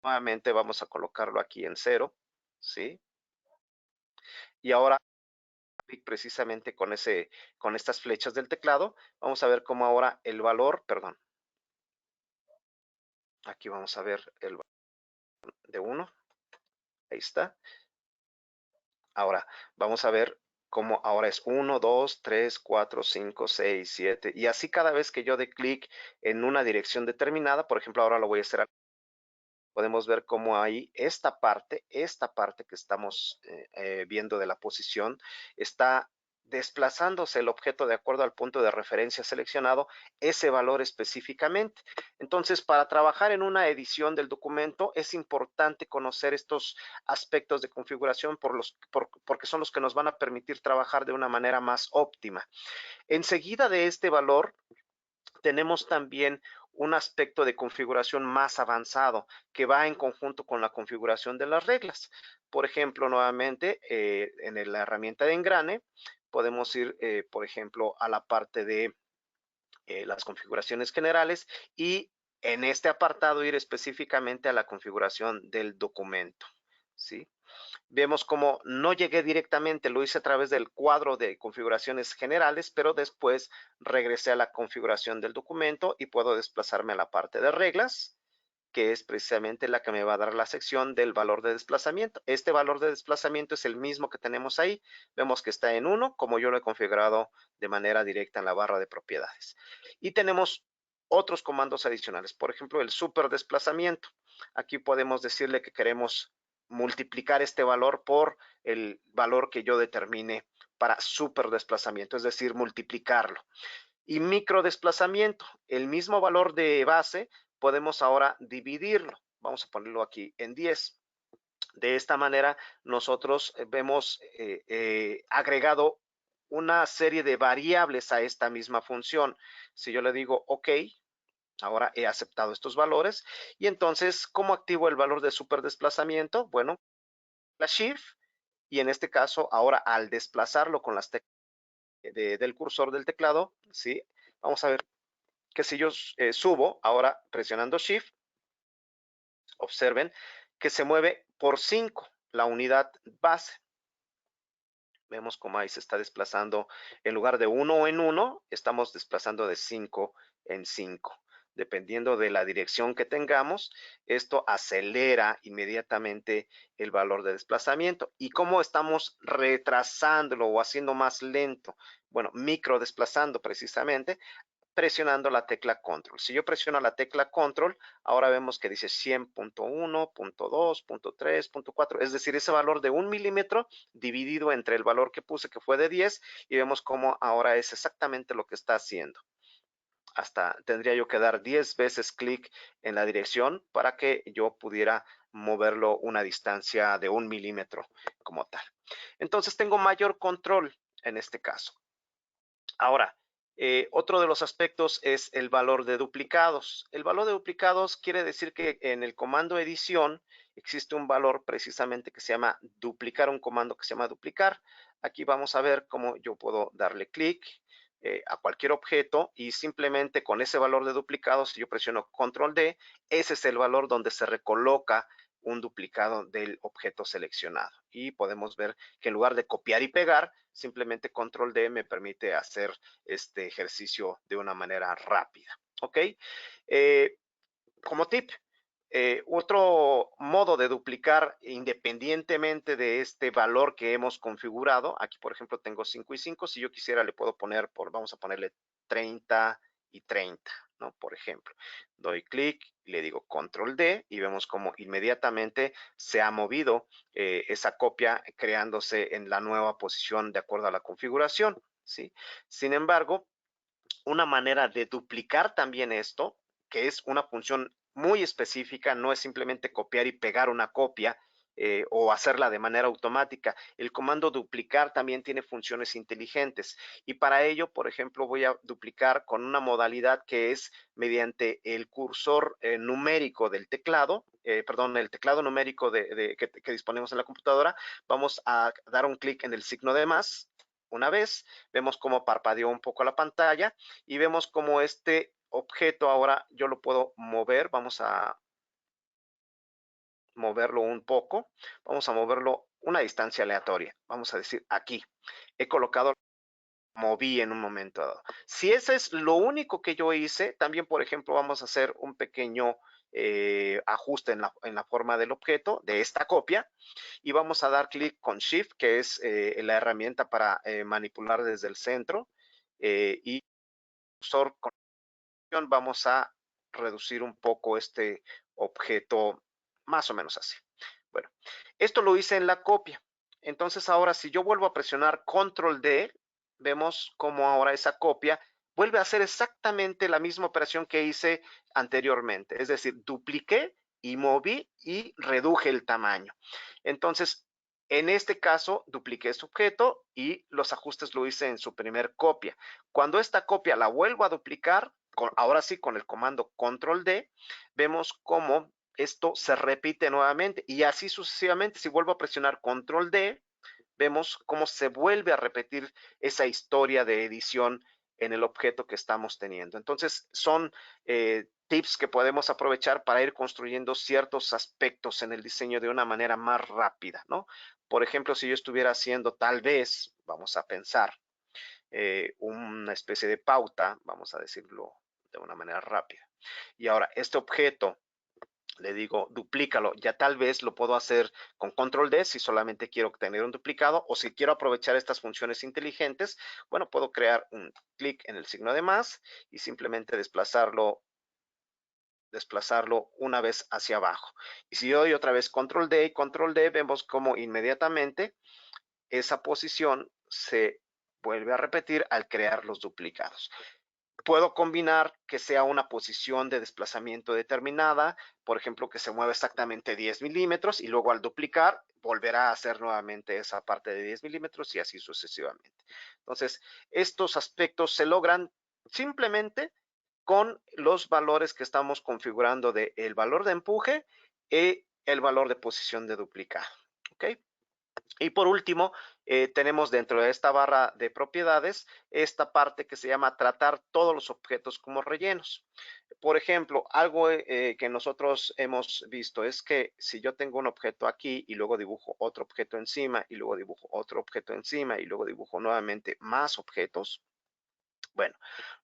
nuevamente vamos a colocarlo aquí en 0, ¿sí? Y ahora precisamente con estas flechas del teclado, vamos a ver cómo ahora el valor, perdón, aquí vamos a ver el valor de 1, ahí está. Ahora vamos a ver cómo ahora es 1, 2, 3, 4, 5, 6, 7 y así cada vez que yo dé clic en una dirección determinada, por ejemplo, ahora lo voy a hacer, podemos ver cómo ahí esta parte que estamos viendo de la posición, está desplazándose el objeto de acuerdo al punto de referencia seleccionado, ese valor específicamente. Entonces, para trabajar en una edición del documento, es importante conocer estos aspectos de configuración porque son los que nos van a permitir trabajar de una manera más óptima. Enseguida de este valor, tenemos también un aspecto de configuración más avanzado que va en conjunto con la configuración de las reglas. Por ejemplo, nuevamente, en la herramienta de engrane, podemos ir, por ejemplo, a la parte de las configuraciones generales y en este apartado ir específicamente a la configuración del documento, ¿sí? Vemos como no llegué directamente, lo hice a través del cuadro de configuraciones generales, pero después regresé a la configuración del documento y puedo desplazarme a la parte de reglas, que es precisamente la que me va a dar la sección del valor de desplazamiento. Este valor de desplazamiento es el mismo que tenemos ahí. Vemos que está en 1, como yo lo he configurado de manera directa en la barra de propiedades. Y tenemos otros comandos adicionales, por ejemplo, el super desplazamiento. Aquí podemos decirle que queremos multiplicar este valor por el valor que yo determine para super desplazamiento, es decir, multiplicarlo. Y micro desplazamiento, el mismo valor de base, podemos ahora dividirlo. Vamos a ponerlo aquí en 10. De esta manera, nosotros vemos agregado una serie de variables a esta misma función. Si yo le digo OK, ahora he aceptado estos valores. Y entonces, ¿cómo activo el valor de superdesplazamiento? Bueno, la Shift, y en este caso, ahora al desplazarlo con las teclas del cursor del teclado, ¿sí? Vamos a ver que si yo subo, ahora presionando Shift, observen que se mueve por 5 la unidad base. Vemos cómo ahí se está desplazando, en lugar de 1 en 1, estamos desplazando de 5 en 5. Dependiendo de la dirección que tengamos, esto acelera inmediatamente el valor de desplazamiento. ¿Y cómo estamos retrasándolo o haciendo más lento? Bueno, micro desplazando precisamente, presionando la tecla control. Si yo presiono la tecla control, ahora vemos que dice 100.1, .2, .3, .4, es decir, ese valor de 1 milímetro dividido entre el valor que puse que fue de 10 y vemos cómo ahora es exactamente lo que está haciendo. Hasta tendría yo que dar 10 veces clic en la dirección para que yo pudiera moverlo una distancia de 1 milímetro como tal. Entonces tengo mayor control en este caso. Ahora, otro de los aspectos es el valor de duplicados. El valor de duplicados quiere decir que en el comando edición existe un valor precisamente que se llama duplicar, un comando que se llama duplicar. Aquí vamos a ver cómo yo puedo darle clic a cualquier objeto y simplemente con ese valor de duplicados, si yo presiono control D, ese es el valor donde se recoloca un duplicado del objeto seleccionado. Y podemos ver que en lugar de copiar y pegar, simplemente control D me permite hacer este ejercicio de una manera rápida. ¿Ok? Como tip, otro modo de duplicar independientemente de este valor que hemos configurado, aquí por ejemplo tengo 5 y 5, si yo quisiera le puedo poner vamos a ponerle 30 y 30, ¿no? Por ejemplo, doy clic, le digo control D y vemos cómo inmediatamente se ha movido esa copia creándose en la nueva posición de acuerdo a la configuración, ¿sí? Sin embargo, una manera de duplicar también esto, que es una función muy específica, no es simplemente copiar y pegar una copia o hacerla de manera automática. El comando duplicar también tiene funciones inteligentes y para ello, por ejemplo, voy a duplicar con una modalidad que es mediante el cursor numérico del teclado, perdón, el teclado numérico que disponemos en la computadora. Vamos a dar un clic en el signo de más. Una vez, vemos cómo parpadeó un poco la pantalla y vemos cómo este objeto ahora yo lo puedo mover. Vamos a moverlo un poco. Vamos a moverlo una distancia aleatoria. Vamos a decir aquí. He colocado, moví en un momento dado. Si ese es lo único que yo hice, también, por ejemplo, vamos a hacer un pequeño ajuste en la forma del objeto de esta copia y vamos a dar clic con Shift, que es la herramienta para manipular desde el centro y cursor con vamos a reducir un poco este objeto más o menos así. Bueno, esto lo hice en la copia. Entonces ahora si yo vuelvo a presionar control D, vemos como ahora esa copia vuelve a hacer exactamente la misma operación que hice anteriormente. Es decir, dupliqué y moví y reduje el tamaño. Entonces, en este caso, dupliqué este objeto y los ajustes lo hice en su primer copia. Cuando esta copia la vuelvo a duplicar, ahora sí con el comando control D, vemos cómo esto se repite nuevamente y así sucesivamente. Si vuelvo a presionar control D, vemos cómo se vuelve a repetir esa historia de edición en el objeto que estamos teniendo. Entonces, son tips que podemos aprovechar para ir construyendo ciertos aspectos en el diseño de una manera más rápida, ¿no? Por ejemplo, si yo estuviera haciendo tal vez, vamos a pensar, una especie de pauta, vamos a decirlo de una manera rápida. Y ahora, este objeto, le digo, duplícalo. Ya tal vez lo puedo hacer con control D si solamente quiero obtener un duplicado o si quiero aprovechar estas funciones inteligentes, bueno, puedo crear un clic en el signo de más y simplemente desplazarlo una vez hacia abajo. Y si doy otra vez control D y control D, vemos cómo inmediatamente esa posición se vuelve a repetir al crear los duplicados. Puedo combinar que sea una posición de desplazamiento determinada, por ejemplo, que se mueva exactamente 10 milímetros y luego al duplicar volverá a hacer nuevamente esa parte de 10 milímetros y así sucesivamente. Entonces, estos aspectos se logran simplemente con los valores que estamos configurando de el valor de empuje y el valor de posición de duplicado. ¿Ok? Y por último, tenemos dentro de esta barra de propiedades esta parte que se llama tratar todos los objetos como rellenos. Por ejemplo, algo que nosotros hemos visto es que si yo tengo un objeto aquí y luego dibujo otro objeto encima y luego dibujo otro objeto encima y luego dibujo nuevamente más objetos, bueno,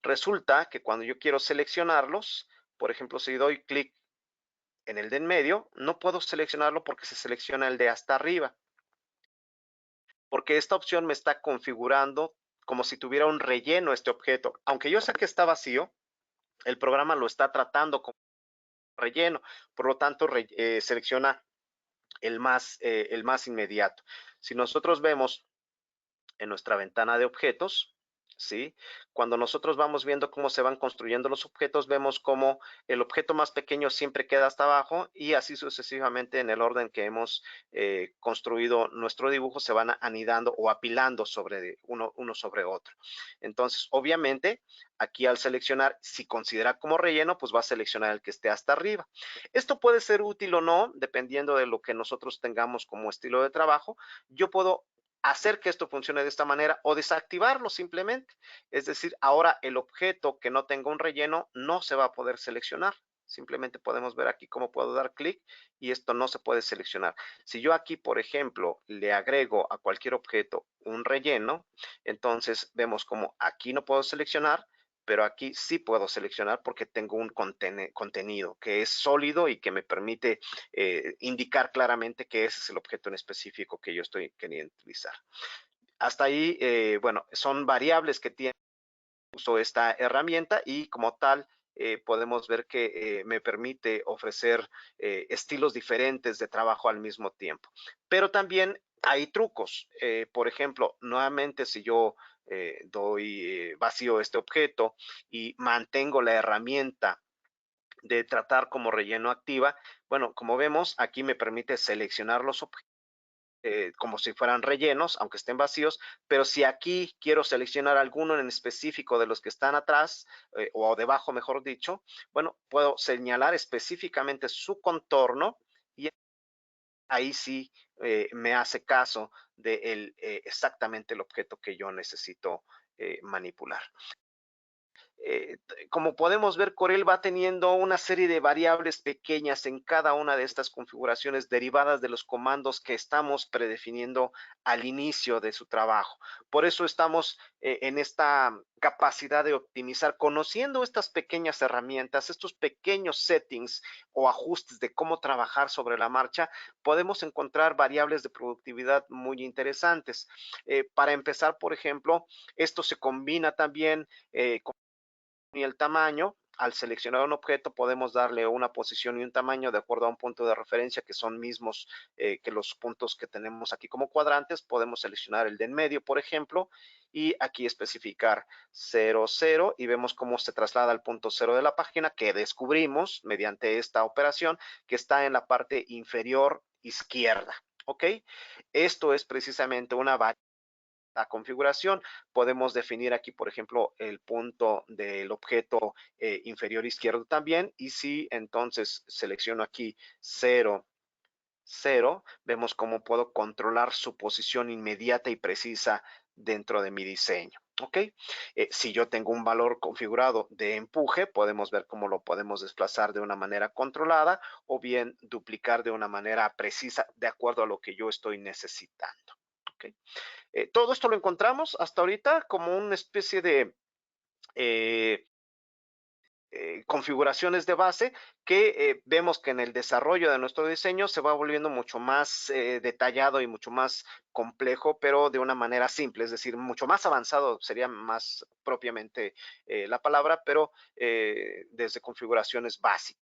resulta que cuando yo quiero seleccionarlos, por ejemplo, si doy clic en el de en medio, no puedo seleccionarlo porque se selecciona el de hasta arriba. Porque esta opción me está configurando como si tuviera un relleno este objeto. Aunque yo sé que está vacío, el programa lo está tratando como relleno, por lo tanto selecciona el más inmediato. Si nosotros vemos en nuestra ventana de objetos, ¿sí? Cuando nosotros vamos viendo cómo se van construyendo los objetos, vemos cómo el objeto más pequeño siempre queda hasta abajo y así sucesivamente en el orden que hemos construido nuestro dibujo se van anidando o apilando sobre uno sobre otro. Entonces, obviamente, aquí al seleccionar, si considera como relleno, pues va a seleccionar el que esté hasta arriba. Esto puede ser útil o no, dependiendo de lo que nosotros tengamos como estilo de trabajo. Yo puedo hacer que esto funcione de esta manera o desactivarlo simplemente. Es decir, ahora el objeto que no tenga un relleno no se va a poder seleccionar. Simplemente podemos ver aquí cómo puedo dar clic y esto no se puede seleccionar. Si yo aquí, por ejemplo, le agrego a cualquier objeto un relleno, entonces vemos como aquí no puedo seleccionar, pero aquí sí puedo seleccionar porque tengo un contenido que es sólido y que me permite indicar claramente que ese es el objeto en específico que yo estoy queriendo utilizar. Hasta ahí, bueno, son variables que tiene uso esta herramienta y como tal podemos ver que me permite ofrecer estilos diferentes de trabajo al mismo tiempo. Pero también hay trucos. Por ejemplo, nuevamente si yo vacío este objeto y mantengo la herramienta de tratar como relleno activa, bueno, como vemos, aquí me permite seleccionar los objetos como si fueran rellenos, aunque estén vacíos, pero si aquí quiero seleccionar alguno en específico de los que están atrás o debajo, mejor dicho, bueno, puedo señalar específicamente su contorno y ahí sí me hace caso de exactamente el objeto que yo necesito manipular. Como podemos ver, Corel va teniendo una serie de variables pequeñas en cada una de estas configuraciones derivadas de los comandos que estamos predefiniendo al inicio de su trabajo. Por eso estamos en esta capacidad de optimizar, conociendo estas pequeñas herramientas, estos pequeños settings o ajustes de cómo trabajar sobre la marcha, podemos encontrar variables de productividad muy interesantes. Para empezar, por ejemplo, esto se combina también con y el tamaño. Al seleccionar un objeto podemos darle una posición y un tamaño de acuerdo a un punto de referencia que son mismos que los puntos que tenemos aquí como cuadrantes. Podemos seleccionar el de en medio, por ejemplo, y aquí especificar 0, 0 y vemos cómo se traslada al punto 0 de la página que descubrimos mediante esta operación que está en la parte inferior izquierda. ¿Ok? Esto es precisamente una variable la configuración. Podemos definir aquí, por ejemplo, el punto del objeto inferior izquierdo también. Y si entonces selecciono aquí 0, 0, vemos cómo puedo controlar su posición inmediata y precisa dentro de mi diseño. ¿Ok? Si yo tengo un valor configurado de empuje, podemos ver cómo lo podemos desplazar de una manera controlada o bien duplicar de una manera precisa de acuerdo a lo que yo estoy necesitando. ¿Ok? Todo esto lo encontramos hasta ahorita como una especie de eh, configuraciones de base que vemos que en el desarrollo de nuestro diseño se va volviendo mucho más detallado y mucho más complejo, pero de una manera simple, es decir, mucho más avanzado sería más propiamente la palabra, pero desde configuraciones básicas.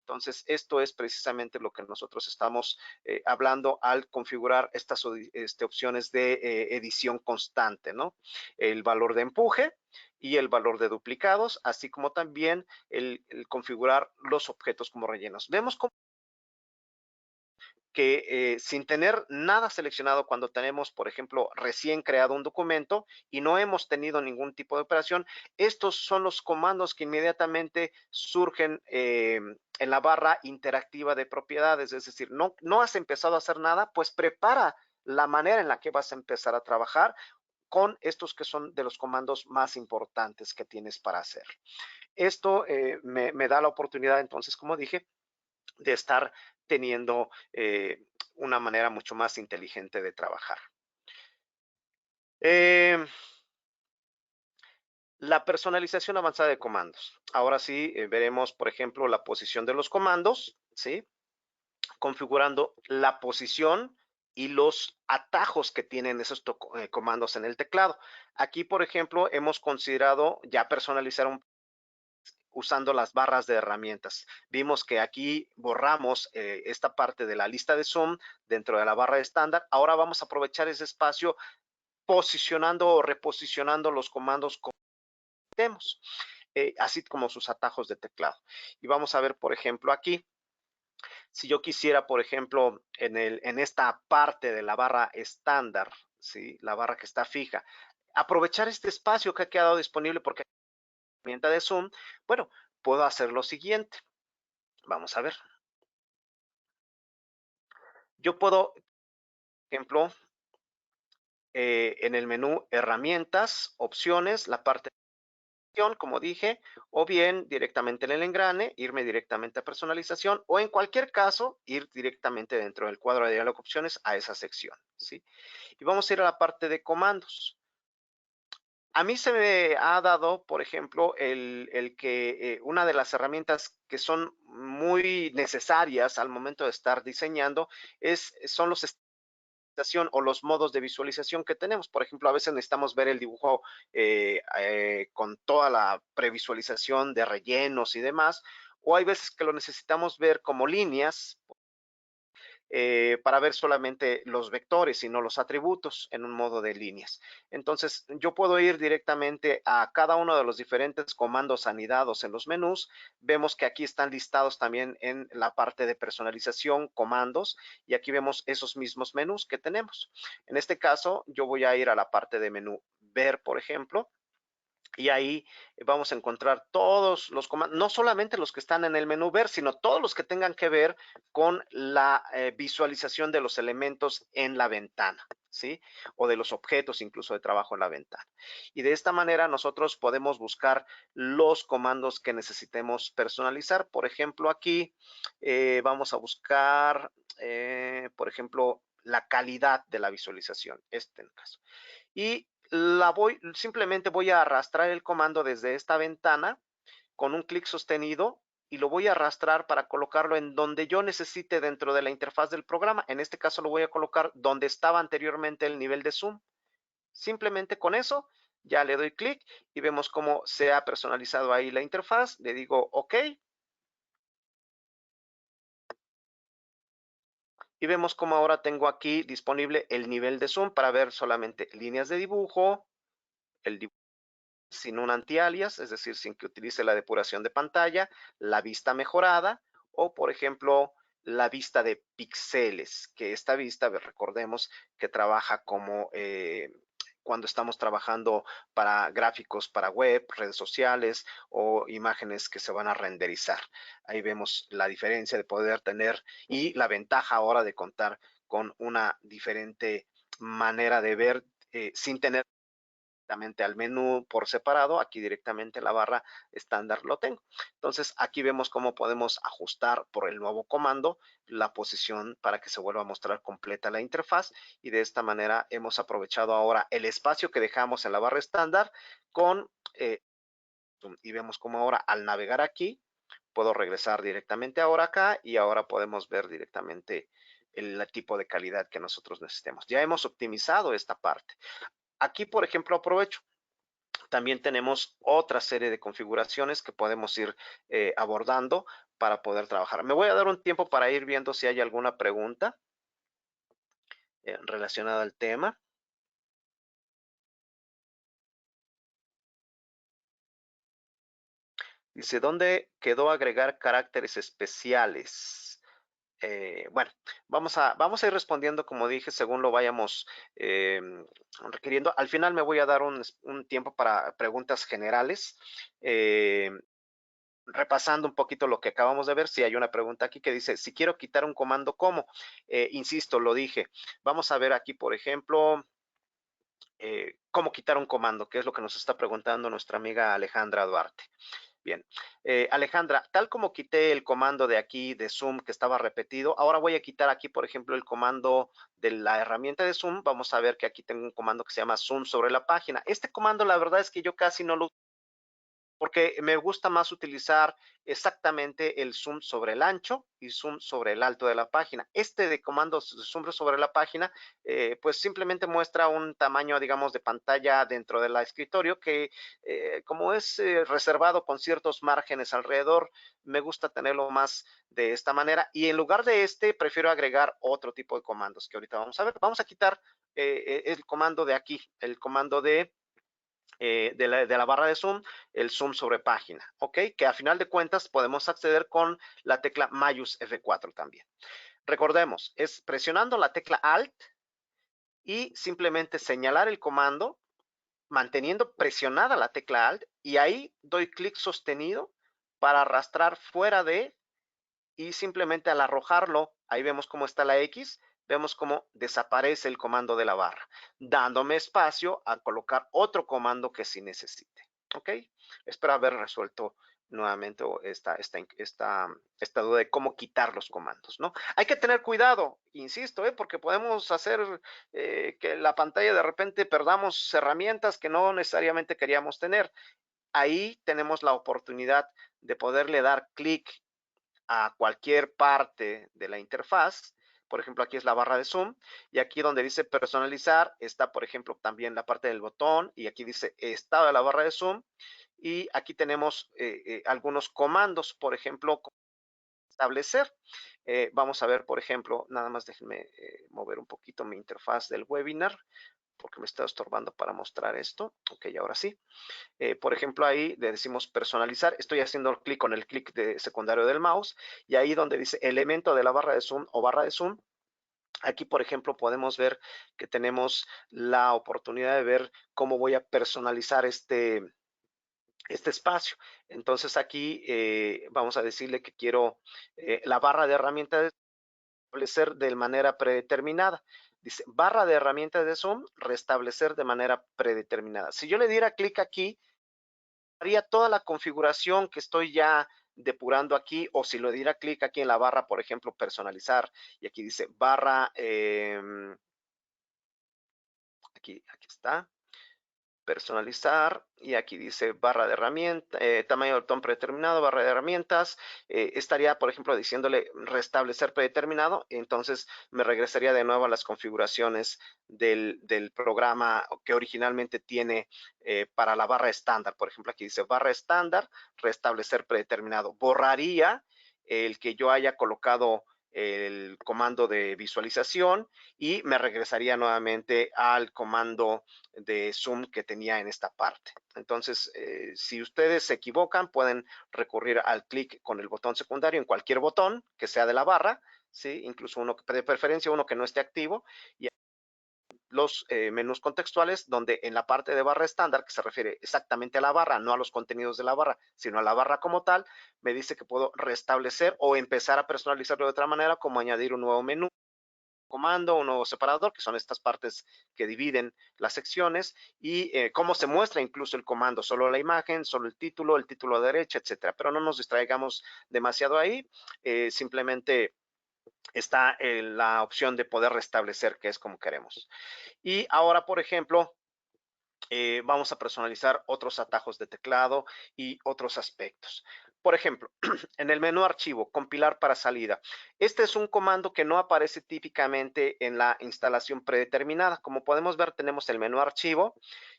Entonces, esto es precisamente lo que nosotros estamos hablando al configurar estas opciones de edición constante, ¿no? El valor de empuje y el valor de duplicados, así como también el configurar los objetos como rellenos. Vemos cómo que sin tener nada seleccionado cuando tenemos, por ejemplo, recién creado un documento y no hemos tenido ningún tipo de operación, estos son los comandos que inmediatamente surgen en la barra interactiva de propiedades, es decir, no has empezado a hacer nada, pues prepara la manera en la que vas a empezar a trabajar con estos que son de los comandos más importantes que tienes para hacer. Esto me da la oportunidad, entonces, como dije, de estar teniendo una manera mucho más inteligente de trabajar. Eh, la personalización avanzada de comandos. Ahora sí, veremos, por ejemplo, la posición de los comandos, ¿sí? Configurando la posición y los atajos que tienen esos comandos en el teclado. Aquí, por ejemplo, hemos considerado ya personalizar usando las barras de herramientas. Vimos que aquí borramos esta parte de la lista de zoom dentro de la barra de estándar. Ahora vamos a aprovechar ese espacio posicionando o reposicionando los comandos como tenemos, así como sus atajos de teclado. Y vamos a ver, por ejemplo, aquí, si yo quisiera, por ejemplo, en esta parte de la barra estándar, ¿sí? La barra que está fija, aprovechar este espacio que ha quedado disponible porque herramienta de zoom, bueno, puedo hacer lo siguiente. Vamos a ver. Yo puedo, por ejemplo, en el menú herramientas, opciones, la parte de opción, como dije, o bien directamente en el engrane, irme directamente a personalización, o en cualquier caso, ir directamente dentro del cuadro de diálogo opciones a esa sección, ¿sí? Y vamos a ir a la parte de comandos. A mí se me ha dado, por ejemplo, el que una de las herramientas que son muy necesarias al momento de estar diseñando son los o los modos de visualización que tenemos. Por ejemplo, a veces necesitamos ver el dibujo con toda la previsualización de rellenos y demás, o hay veces que lo necesitamos ver como líneas para ver solamente los vectores y no los atributos en un modo de líneas. Entonces, yo puedo ir directamente a cada uno de los diferentes comandos anidados en los menús. Vemos que aquí están listados también en la parte de personalización, comandos, y aquí vemos esos mismos menús que tenemos. En este caso, yo voy a ir a la parte de menú ver, por ejemplo, y ahí vamos a encontrar todos los comandos, no solamente los que están en el menú ver, sino todos los que tengan que ver con la visualización de los elementos en la ventana, ¿sí? O de los objetos incluso de trabajo en la ventana. Y de esta manera nosotros podemos buscar los comandos que necesitemos personalizar. Por ejemplo, aquí vamos a buscar, por ejemplo, la calidad de la visualización, este en el caso. Y simplemente voy a arrastrar el comando desde esta ventana con un clic sostenido y lo voy a arrastrar para colocarlo en donde yo necesite dentro de la interfaz del programa. En este caso lo voy a colocar donde estaba anteriormente el nivel de zoom. Simplemente con eso ya le doy clic y vemos cómo se ha personalizado ahí la interfaz. Le digo OK. Y vemos cómo ahora tengo aquí disponible el nivel de zoom para ver solamente líneas de dibujo, el dibujo sin un anti-alias, es decir, sin que utilice la depuración de pantalla, la vista mejorada o, por ejemplo, la vista de píxeles, que esta vista, recordemos que trabaja como cuando estamos trabajando para gráficos para web, redes sociales o imágenes que se van a renderizar. Ahí vemos la diferencia de poder tener y la ventaja ahora de contar con una diferente manera de ver sin tener directamente al menú por separado, aquí directamente la barra estándar lo tengo. Entonces aquí vemos cómo podemos ajustar por el nuevo comando la posición para que se vuelva a mostrar completa la interfaz y de esta manera hemos aprovechado ahora el espacio que dejamos en la barra estándar con y vemos cómo ahora al navegar aquí puedo regresar directamente ahora acá y ahora podemos ver directamente el tipo de calidad que nosotros necesitemos. Ya hemos optimizado esta parte. Aquí, por ejemplo, aprovecho. También tenemos otra serie de configuraciones que podemos ir abordando para poder trabajar. Me voy a dar un tiempo para ir viendo si hay alguna pregunta relacionada al tema. Dice, ¿dónde quedó agregar caracteres especiales? Bueno, vamos a ir respondiendo, como dije, según lo vayamos requiriendo. Al final me voy a dar un tiempo para preguntas generales. Repasando un poquito lo que acabamos de ver, si hay una pregunta aquí que dice, si quiero quitar un comando, ¿cómo? Insisto, lo dije. Vamos a ver aquí, por ejemplo, cómo quitar un comando, que es lo que nos está preguntando nuestra amiga Alejandra Duarte. Bien, Alejandra, tal como quité el comando de aquí de zoom que estaba repetido, ahora voy a quitar aquí, por ejemplo, el comando de la herramienta de zoom. Vamos a ver que aquí tengo un comando que se llama zoom sobre la página. Este comando, la verdad es que yo casi no lo porque me gusta más utilizar exactamente el zoom sobre el ancho y zoom sobre el alto de la página. Este de comandos zoom sobre la página, pues simplemente muestra un tamaño, digamos, de pantalla dentro del escritorio que como es reservado con ciertos márgenes alrededor, me gusta tenerlo más de esta manera y en lugar de este prefiero agregar otro tipo de comandos que ahorita vamos a ver. Vamos a quitar el comando de aquí, el comando de la barra de zoom, el zoom sobre página, ¿ok? Que a final de cuentas podemos acceder con la tecla Mayus F4 también. Recordemos, es presionando la tecla Alt y simplemente señalar el comando, manteniendo presionada la tecla Alt y ahí doy clic sostenido para arrastrar fuera de y simplemente al arrojarlo, ahí vemos cómo está la X, vemos cómo desaparece el comando de la barra, dándome espacio a colocar otro comando que sí necesite. ¿Ok? Espero haber resuelto nuevamente esta duda de cómo quitar los comandos, ¿no? Hay que tener cuidado, insisto, porque podemos hacer que la pantalla de repente perdamos herramientas que no necesariamente queríamos tener. Ahí tenemos la oportunidad de poderle dar clic a cualquier parte de la interfaz, por ejemplo, aquí es la barra de zoom, y aquí donde dice personalizar, está, por ejemplo, también la parte del botón, y aquí dice estado de la barra de zoom, y aquí tenemos algunos comandos, por ejemplo, establecer. Vamos a ver, por ejemplo, nada más déjenme mover un poquito mi interfaz del webinar, porque me está estorbando para mostrar esto. Ok, ahora sí. Por ejemplo, ahí le decimos personalizar. Estoy haciendo clic con el clic de secundario del mouse, y ahí donde dice elemento de la barra de zoom o barra de zoom, aquí, por ejemplo, podemos ver que tenemos la oportunidad de ver cómo voy a personalizar este espacio. Entonces aquí vamos a decirle que quiero la barra de herramientas establecer de manera predeterminada. Dice, barra de herramientas de Zoom, restablecer de manera predeterminada. Si yo le diera clic aquí, haría toda la configuración que estoy ya depurando aquí, o si le diera clic aquí en la barra, por ejemplo, personalizar, y aquí dice barra, aquí está, personalizar, y aquí dice barra de herramientas, tamaño del botón predeterminado, barra de herramientas, estaría, por ejemplo, diciéndole restablecer predeterminado, entonces me regresaría de nuevo a las configuraciones del programa que originalmente tiene para la barra estándar. Por ejemplo, aquí dice barra estándar, restablecer predeterminado. Borraría el que yo haya colocado el comando de visualización y me regresaría nuevamente al comando de Zoom que tenía en esta parte. Entonces, si ustedes se equivocan, pueden recurrir al clic con el botón secundario en cualquier botón que sea de la barra, ¿sí? Incluso uno de preferencia, uno que no esté activo, y los menús contextuales, donde en la parte de barra estándar, que se refiere exactamente a la barra, no a los contenidos de la barra, sino a la barra como tal, me dice que puedo restablecer o empezar a personalizarlo de otra manera, como añadir un nuevo menú, comando, un nuevo separador, que son estas partes que dividen las secciones, y cómo se muestra incluso el comando, solo la imagen, solo el título a derecha, etcétera. Pero no nos distraigamos demasiado ahí, simplemente está la opción de poder restablecer, que es como queremos. Y ahora, por ejemplo, vamos a personalizar otros atajos de teclado y otros aspectos. Por ejemplo, en el menú archivo, compilar para salida. Este es un comando que no aparece típicamente en la instalación predeterminada. Como podemos ver, tenemos el menú archivo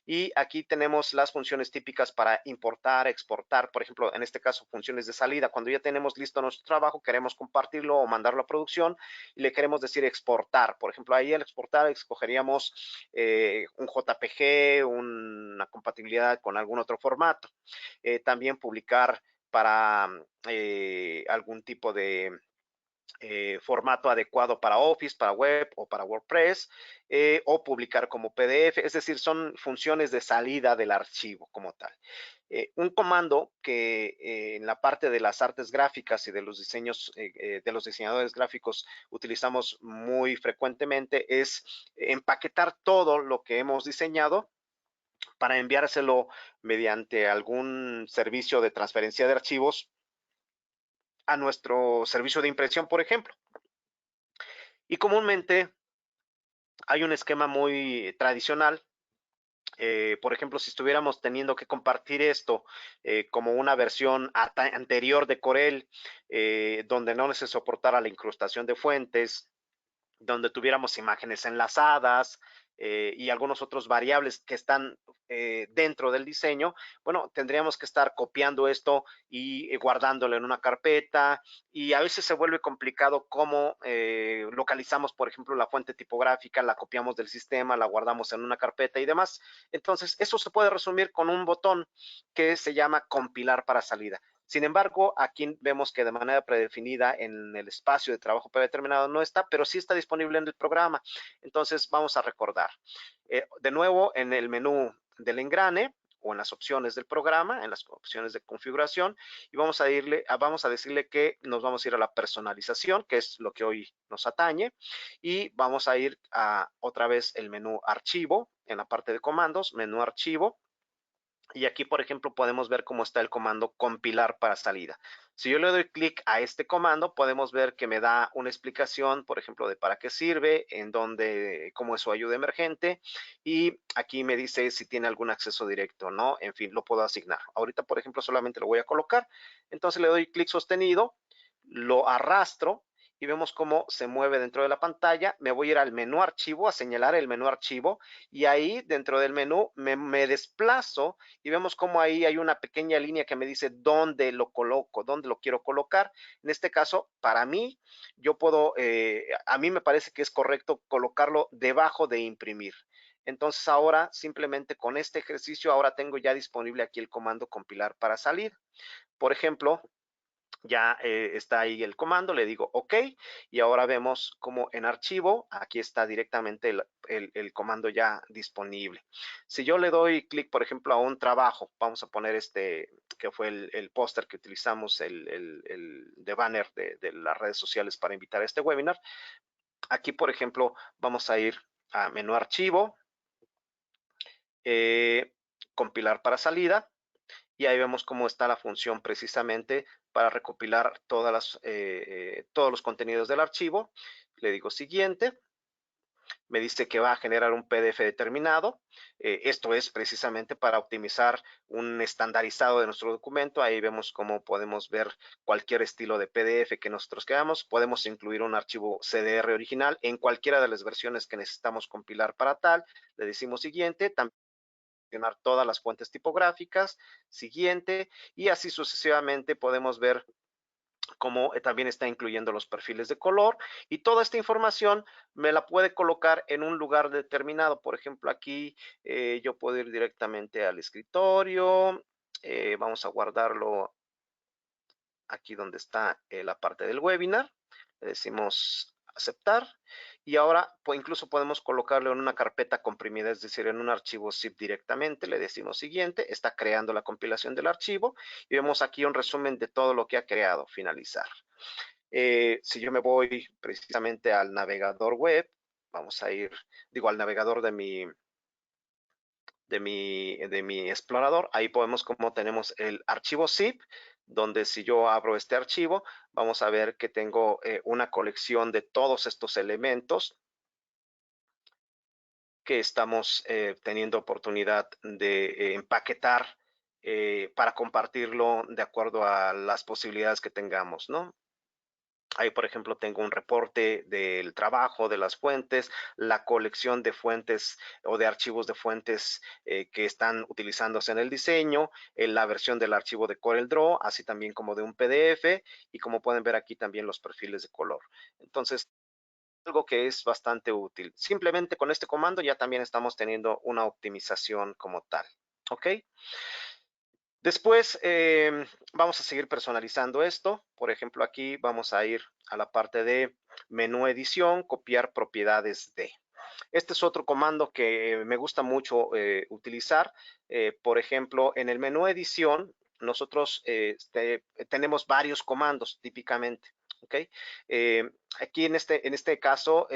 y aquí tenemos las funciones típicas para importar, exportar. Por ejemplo, en este caso, funciones de salida. Cuando ya tenemos listo nuestro trabajo, queremos compartirlo o mandarlo a producción y le queremos decir exportar. Por ejemplo, ahí al exportar escogeríamos un JPG, una compatibilidad con algún otro formato. También publicar para algún tipo de formato adecuado para Office, para web o para WordPress, o publicar como PDF, es decir, son funciones de salida del archivo como tal. Un comando que en la parte de las artes gráficas y de los diseños de los diseñadores gráficos utilizamos muy frecuentemente es empaquetar todo lo que hemos diseñado para enviárselo mediante algún servicio de transferencia de archivos a nuestro servicio de impresión, por ejemplo. Y comúnmente hay un esquema muy tradicional. Por ejemplo, si estuviéramos teniendo que compartir esto como una versión anterior de Corel, donde no se soportara la incrustación de fuentes, donde tuviéramos imágenes enlazadas y algunos otros variables que están dentro del diseño, bueno, tendríamos que estar copiando esto y guardándolo en una carpeta, y a veces se vuelve complicado cómo localizamos, por ejemplo, la fuente tipográfica, la copiamos del sistema, la guardamos en una carpeta y demás. Entonces, eso se puede resumir con un botón que se llama compilar para salida. Sin embargo, aquí vemos que de manera predefinida en el espacio de trabajo predeterminado no está, pero sí está disponible en el programa. Entonces, vamos a recordar. De nuevo, en el menú del engrane o en las opciones del programa, en las opciones de configuración, y vamos a decirle que nos vamos a ir a la personalización, que es lo que hoy nos atañe, y vamos a ir a otra vez el menú archivo, en la parte de comandos, menú archivo, y aquí, por ejemplo, podemos ver cómo está el comando compilar para salida. Si yo le doy clic a este comando, podemos ver que me da una explicación, por ejemplo, de para qué sirve, en dónde, cómo es su ayuda emergente, y aquí me dice si tiene algún acceso directo, ¿no? En fin, lo puedo asignar. Ahorita, por ejemplo, solamente lo voy a colocar. Entonces le doy clic sostenido, lo arrastro y vemos cómo se mueve dentro de la pantalla. Me voy a ir al menú archivo, a señalar el menú archivo, y ahí dentro del menú me desplazo y vemos cómo ahí hay una pequeña línea que me dice dónde lo coloco, dónde lo quiero colocar. En este caso, para mí, yo puedo, a mí me parece que es correcto colocarlo debajo de imprimir. Entonces ahora simplemente con este ejercicio ahora tengo ya disponible aquí el comando compilar para salir. Por ejemplo, ya está ahí el comando, le digo OK y ahora vemos como en archivo, aquí está directamente el comando ya disponible. Si yo le doy clic, por ejemplo, a un trabajo, vamos a poner este que fue el póster que utilizamos, el de banner de las redes sociales para invitar a este webinar. Aquí, por ejemplo, vamos a ir a menú archivo, compilar para salida, y ahí vemos cómo está la función precisamente para recopilar todos los contenidos del archivo. Le digo siguiente, me dice que va a generar un PDF determinado. Esto es precisamente para optimizar un estandarizado de nuestro documento. Ahí vemos cómo podemos ver cualquier estilo de PDF que nosotros queramos. Podemos incluir un archivo CDR original en cualquiera de las versiones que necesitamos compilar para tal. Le decimos siguiente. También todas las fuentes tipográficas, siguiente, y así sucesivamente podemos ver cómo también está incluyendo los perfiles de color, y toda esta información me la puede colocar en un lugar determinado. Por ejemplo, aquí yo puedo ir directamente al escritorio, vamos a guardarlo aquí donde está la parte del webinar, le decimos aceptar, y ahora pues, incluso podemos colocarlo en una carpeta comprimida, es decir, en un archivo zip directamente. Le decimos siguiente, está creando la compilación del archivo, y vemos aquí un resumen de todo lo que ha creado, finalizar. Si yo me voy precisamente al navegador web, vamos a ir, digo, al navegador de mi explorador, ahí podemos como tenemos el archivo zip, donde si yo abro este archivo, vamos a ver que tengo una colección de todos estos elementos que estamos teniendo oportunidad de empaquetar para compartirlo de acuerdo a las posibilidades que tengamos, ¿no? Ahí, por ejemplo, tengo un reporte del trabajo, de las fuentes, la colección de fuentes o de archivos de fuentes que están utilizándose en el diseño, la versión del archivo de CorelDRAW, así también como de un PDF, y como pueden ver aquí también los perfiles de color. Entonces, algo que es bastante útil. Simplemente con este comando ya también estamos teniendo una optimización como tal. ¿Ok? Después vamos a seguir personalizando esto. Por ejemplo, aquí vamos a ir a la parte de menú edición, copiar propiedades de. Este es otro comando que me gusta mucho utilizar. Por ejemplo, en el menú edición, nosotros tenemos varios comandos típicamente. ¿Okay? Aquí en este caso,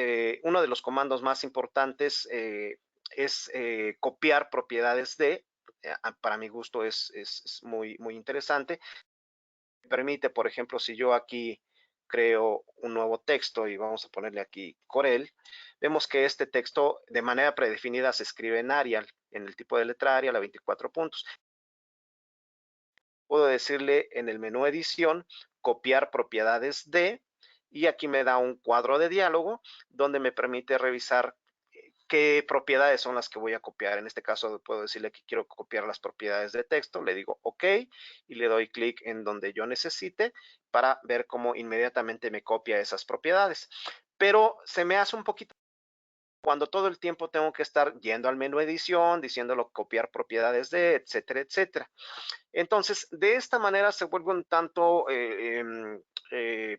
uno de los comandos más importantes es copiar propiedades de. Para mi gusto es muy, muy interesante. Me permite, por ejemplo, si yo aquí creo un nuevo texto y vamos a ponerle aquí Corel, vemos que este texto de manera predefinida se escribe en Arial, en el tipo de letra Arial a 24 puntos. Puedo decirle en el menú edición, copiar propiedades de, y aquí me da un cuadro de diálogo donde me permite revisar qué propiedades son las que voy a copiar. En este caso puedo decirle que quiero copiar las propiedades de texto, le digo OK y le doy clic en donde yo necesite para ver cómo inmediatamente me copia esas propiedades. Pero se me hace un poquito cuando todo el tiempo tengo que estar yendo al menú edición, diciéndolo copiar propiedades de, etcétera, etcétera. Entonces, de esta manera se vuelve un tanto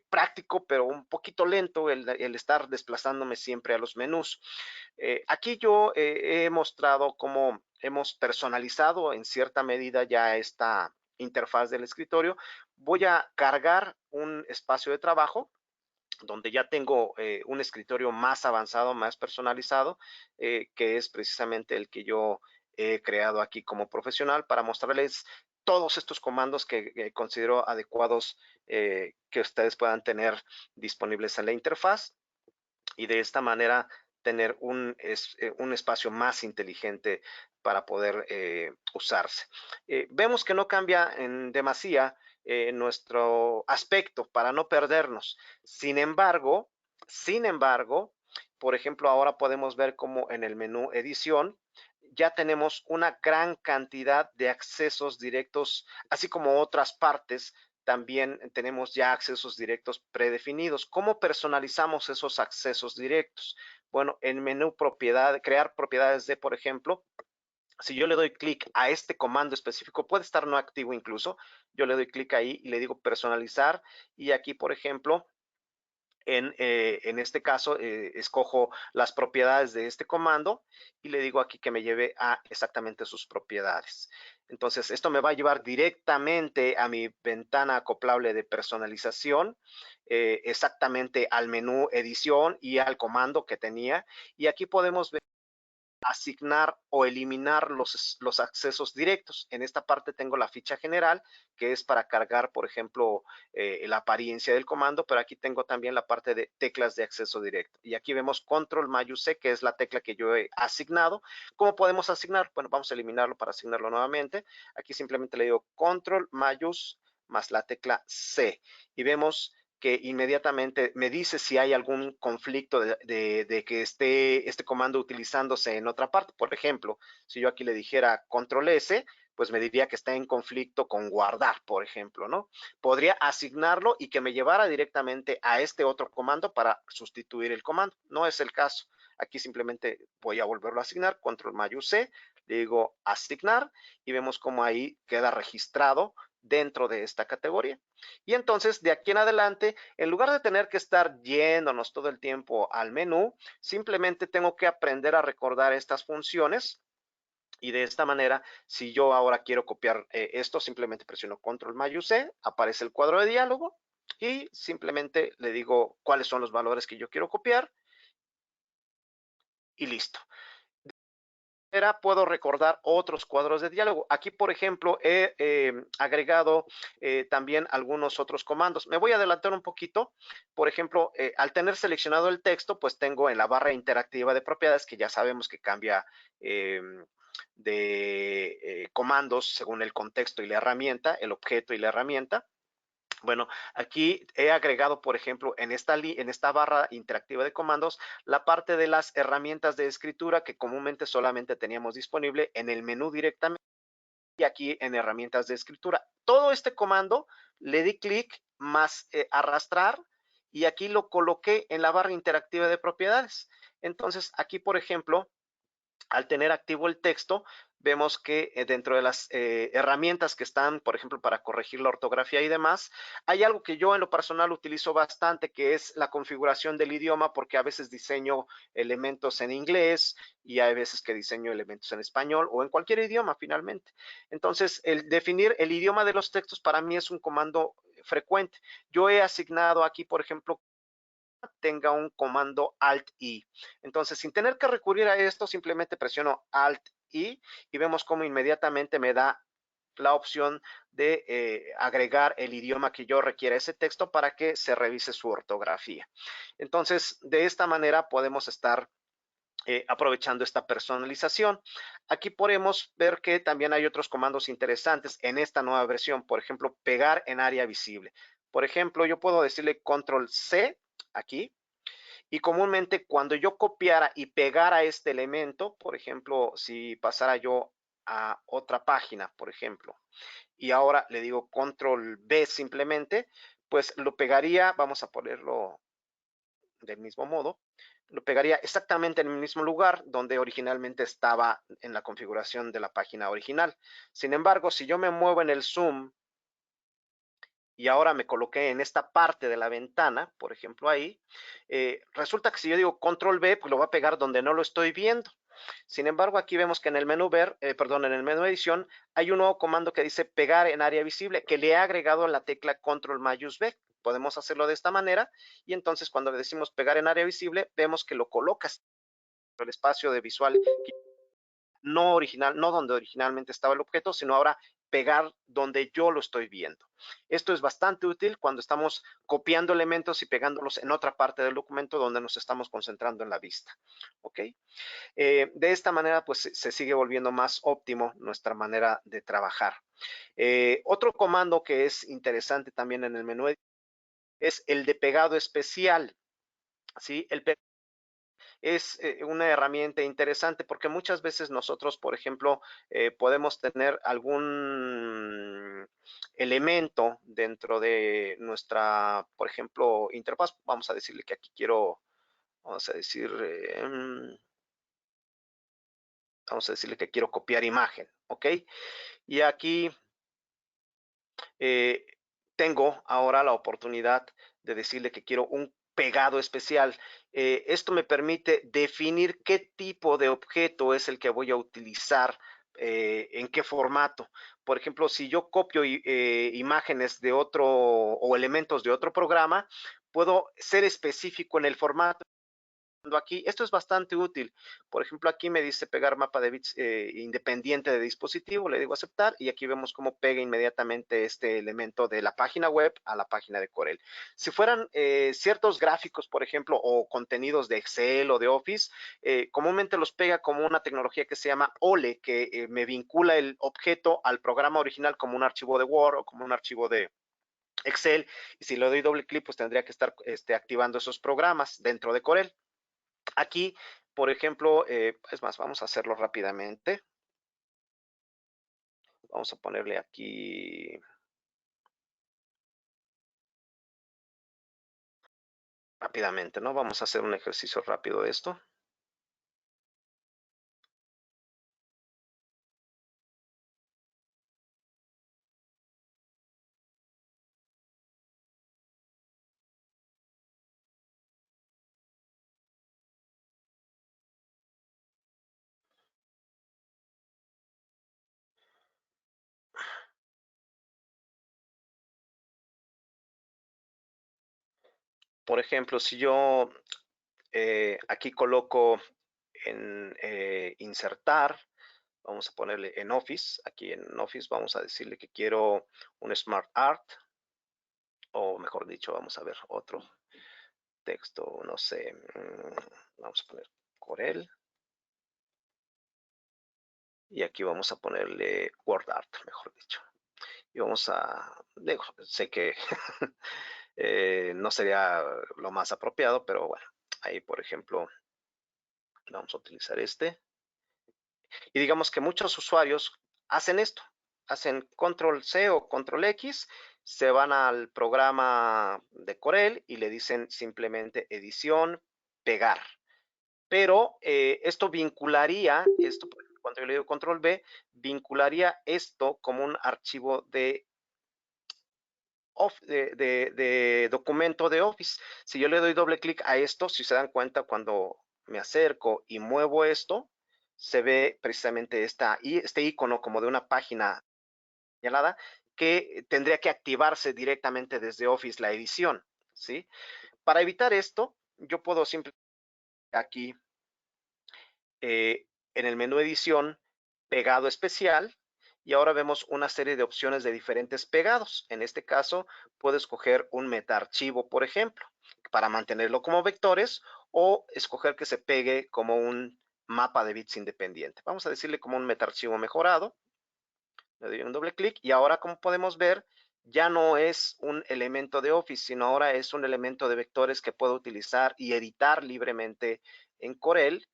práctico, pero un poquito lento el estar desplazándome siempre a los menús. Aquí yo he mostrado cómo hemos personalizado en cierta medida ya esta interfaz del escritorio. Voy a cargar un espacio de trabajo donde ya tengo un escritorio más avanzado, más personalizado, que es precisamente el que yo he creado aquí como profesional para mostrarles todos estos comandos que considero adecuados que ustedes puedan tener disponibles en la interfaz y de esta manera tener un espacio más inteligente para poder usarse. Vemos que no cambia en demasía nuestro aspecto para no perdernos. Sin embargo, por ejemplo, ahora podemos ver como en el menú edición ya tenemos una gran cantidad de accesos directos, así como otras partes. También tenemos ya accesos directos predefinidos. ¿Cómo personalizamos esos accesos directos? Bueno, en menú propiedad, crear propiedades de, por ejemplo, si yo le doy clic a este comando específico, puede estar no activo incluso, yo le doy clic ahí y le digo personalizar y aquí, por ejemplo, en este caso, escojo las propiedades de este comando y le digo aquí que me lleve a exactamente sus propiedades. Entonces, esto me va a llevar directamente a mi ventana acoplable de personalización, exactamente al menú edición y al comando que tenía. Y aquí podemos ver asignar o eliminar los accesos directos. En esta parte tengo la ficha general, que es para cargar, por ejemplo, la apariencia del comando, pero aquí tengo también la parte de teclas de acceso directo. Y aquí vemos control mayús C, que es la tecla que yo he asignado. ¿Cómo podemos asignar? Bueno, vamos a eliminarlo para asignarlo nuevamente. Aquí simplemente le digo control mayús más la tecla C. Y vemos que inmediatamente me dice si hay algún conflicto de que esté este comando utilizándose en otra parte. Por ejemplo, si yo aquí le dijera control S, pues me diría que está en conflicto con guardar, por ejemplo, ¿no? Podría asignarlo y que me llevara directamente a este otro comando para sustituir el comando. No es el caso. Aquí simplemente voy a volverlo a asignar, control mayús C, le digo asignar y vemos cómo ahí queda registrado dentro de esta categoría. Y entonces, de aquí en adelante, en lugar de tener que estar yéndonos todo el tiempo al menú, simplemente tengo que aprender a recordar estas funciones. Y de esta manera, si yo ahora quiero copiar esto, simplemente presiono control mayús C, aparece el cuadro de diálogo y simplemente le digo cuáles son los valores que yo quiero copiar y listo. Puedo recordar otros cuadros de diálogo. Aquí, por ejemplo, he agregado también algunos otros comandos. Me voy a adelantar un poquito. Por ejemplo, al tener seleccionado el texto, pues tengo en la barra interactiva de propiedades, que ya sabemos que cambia eh, de comandos según el contexto y la herramienta, el objeto y la herramienta. Bueno, aquí he agregado, por ejemplo, en esta barra interactiva de comandos, la parte de las herramientas de escritura que comúnmente solamente teníamos disponible en el menú directamente y aquí en herramientas de escritura. Todo este comando le di clic más arrastrar y aquí lo coloqué en la barra interactiva de propiedades. Entonces, aquí, por ejemplo, al tener activo el texto, vemos que dentro de las herramientas que están, por ejemplo, para corregir la ortografía y demás, hay algo que yo en lo personal utilizo bastante, que es la configuración del idioma, porque a veces diseño elementos en inglés y hay veces que diseño elementos en español o en cualquier idioma finalmente. Entonces, el definir el idioma de los textos para mí es un comando frecuente. Yo he asignado aquí, por ejemplo, tenga un comando Alt-I. Entonces, sin tener que recurrir a esto, simplemente presiono Alt-I y vemos cómo inmediatamente me da la opción de agregar el idioma que yo requiera ese texto para que se revise su ortografía. Entonces, de esta manera podemos estar aprovechando esta personalización. Aquí podemos ver que también hay otros comandos interesantes en esta nueva versión. Por ejemplo, pegar en área visible. Por ejemplo, yo puedo decirle control C aquí y comúnmente cuando yo copiara y pegara este elemento, por ejemplo, si pasara yo a otra página, por ejemplo, y ahora le digo control B simplemente, pues lo pegaría, vamos a ponerlo del mismo modo, lo pegaría exactamente en el mismo lugar donde originalmente estaba en la configuración de la página original. Sin embargo, si yo me muevo en el zoom y ahora me coloqué en esta parte de la ventana, por ejemplo ahí, resulta que si yo digo control B, pues lo va a pegar donde no lo estoy viendo. Sin embargo, aquí vemos que en el menú en el menú edición, hay un nuevo comando que dice pegar en área visible, que le he agregado la tecla control mayús B. Podemos hacerlo de esta manera y entonces cuando le decimos pegar en área visible, vemos que lo colocas en el espacio de visual no original, no donde originalmente estaba el objeto, sino ahora pegar donde yo lo estoy viendo. Esto es bastante útil cuando estamos copiando elementos y pegándolos en otra parte del documento donde nos estamos concentrando en la vista. ¿Ok? De esta manera, pues se sigue volviendo más óptimo nuestra manera de trabajar. Otro comando que es interesante también en el menú es el de pegado especial. ¿Sí? El es una herramienta interesante porque muchas veces nosotros, por ejemplo, podemos tener algún elemento dentro de nuestra, por ejemplo, interfaz. Vamos a decirle que aquí quiero, vamos a decir, vamos a decirle que quiero copiar imagen, ¿ok? Y aquí eh, tengo ahora la oportunidad de decirle que quiero un pegado especial. Esto me permite definir qué tipo de objeto es el que voy a utilizar, en qué formato. Por ejemplo, si yo copio imágenes de otro o elementos de otro programa, puedo ser específico en el formato. Aquí, esto es bastante útil. Por ejemplo, aquí me dice pegar mapa de bits independiente de dispositivo, le digo aceptar y aquí vemos cómo pega inmediatamente este elemento de la página web a la página de Corel. Si fueran ciertos gráficos, por ejemplo, o contenidos de Excel o de Office, comúnmente los pega como una tecnología que se llama OLE, que me vincula el objeto al programa original como un archivo de Word o como un archivo de Excel, y si le doy doble clic, pues tendría que estar activando esos programas dentro de Corel. Aquí, por ejemplo, es más, vamos a hacerlo rápidamente. Vamos a ponerle aquí rápidamente, ¿no? Vamos a hacer un ejercicio rápido de esto. Por ejemplo, si yo aquí coloco en insertar, vamos a ponerle en Office, aquí en Office vamos a decirle que quiero un Smart Art, o mejor dicho, vamos a ver otro texto, no sé, vamos a poner Corel, y aquí vamos a ponerle Word Art, mejor dicho. Y vamos a, digo, sé que no sería lo más apropiado, pero bueno, ahí por ejemplo vamos a utilizar este. Y digamos que muchos usuarios hacen esto, hacen control C o control X, se van al programa de Corel y le dicen simplemente edición, pegar. Pero esto vincularía, esto cuando yo le digo control B, vincularía esto como un archivo de documento de Office. Si yo le doy doble clic a esto, si se dan cuenta, cuando me acerco y muevo esto, se ve precisamente este icono como de una página señalada que tendría que activarse directamente desde Office la edición, ¿sí? Para evitar esto, yo puedo simplemente aquí en el menú edición, pegado especial, y ahora vemos una serie de opciones de diferentes pegados. En este caso, puedo escoger un metaarchivo, por ejemplo, para mantenerlo como vectores, o escoger que se pegue como un mapa de bits independiente. Vamos a decirle como un metaarchivo mejorado. Le doy un doble clic y ahora, como podemos ver, ya no es un elemento de Office, sino ahora es un elemento de vectores que puedo utilizar y editar libremente en Corel,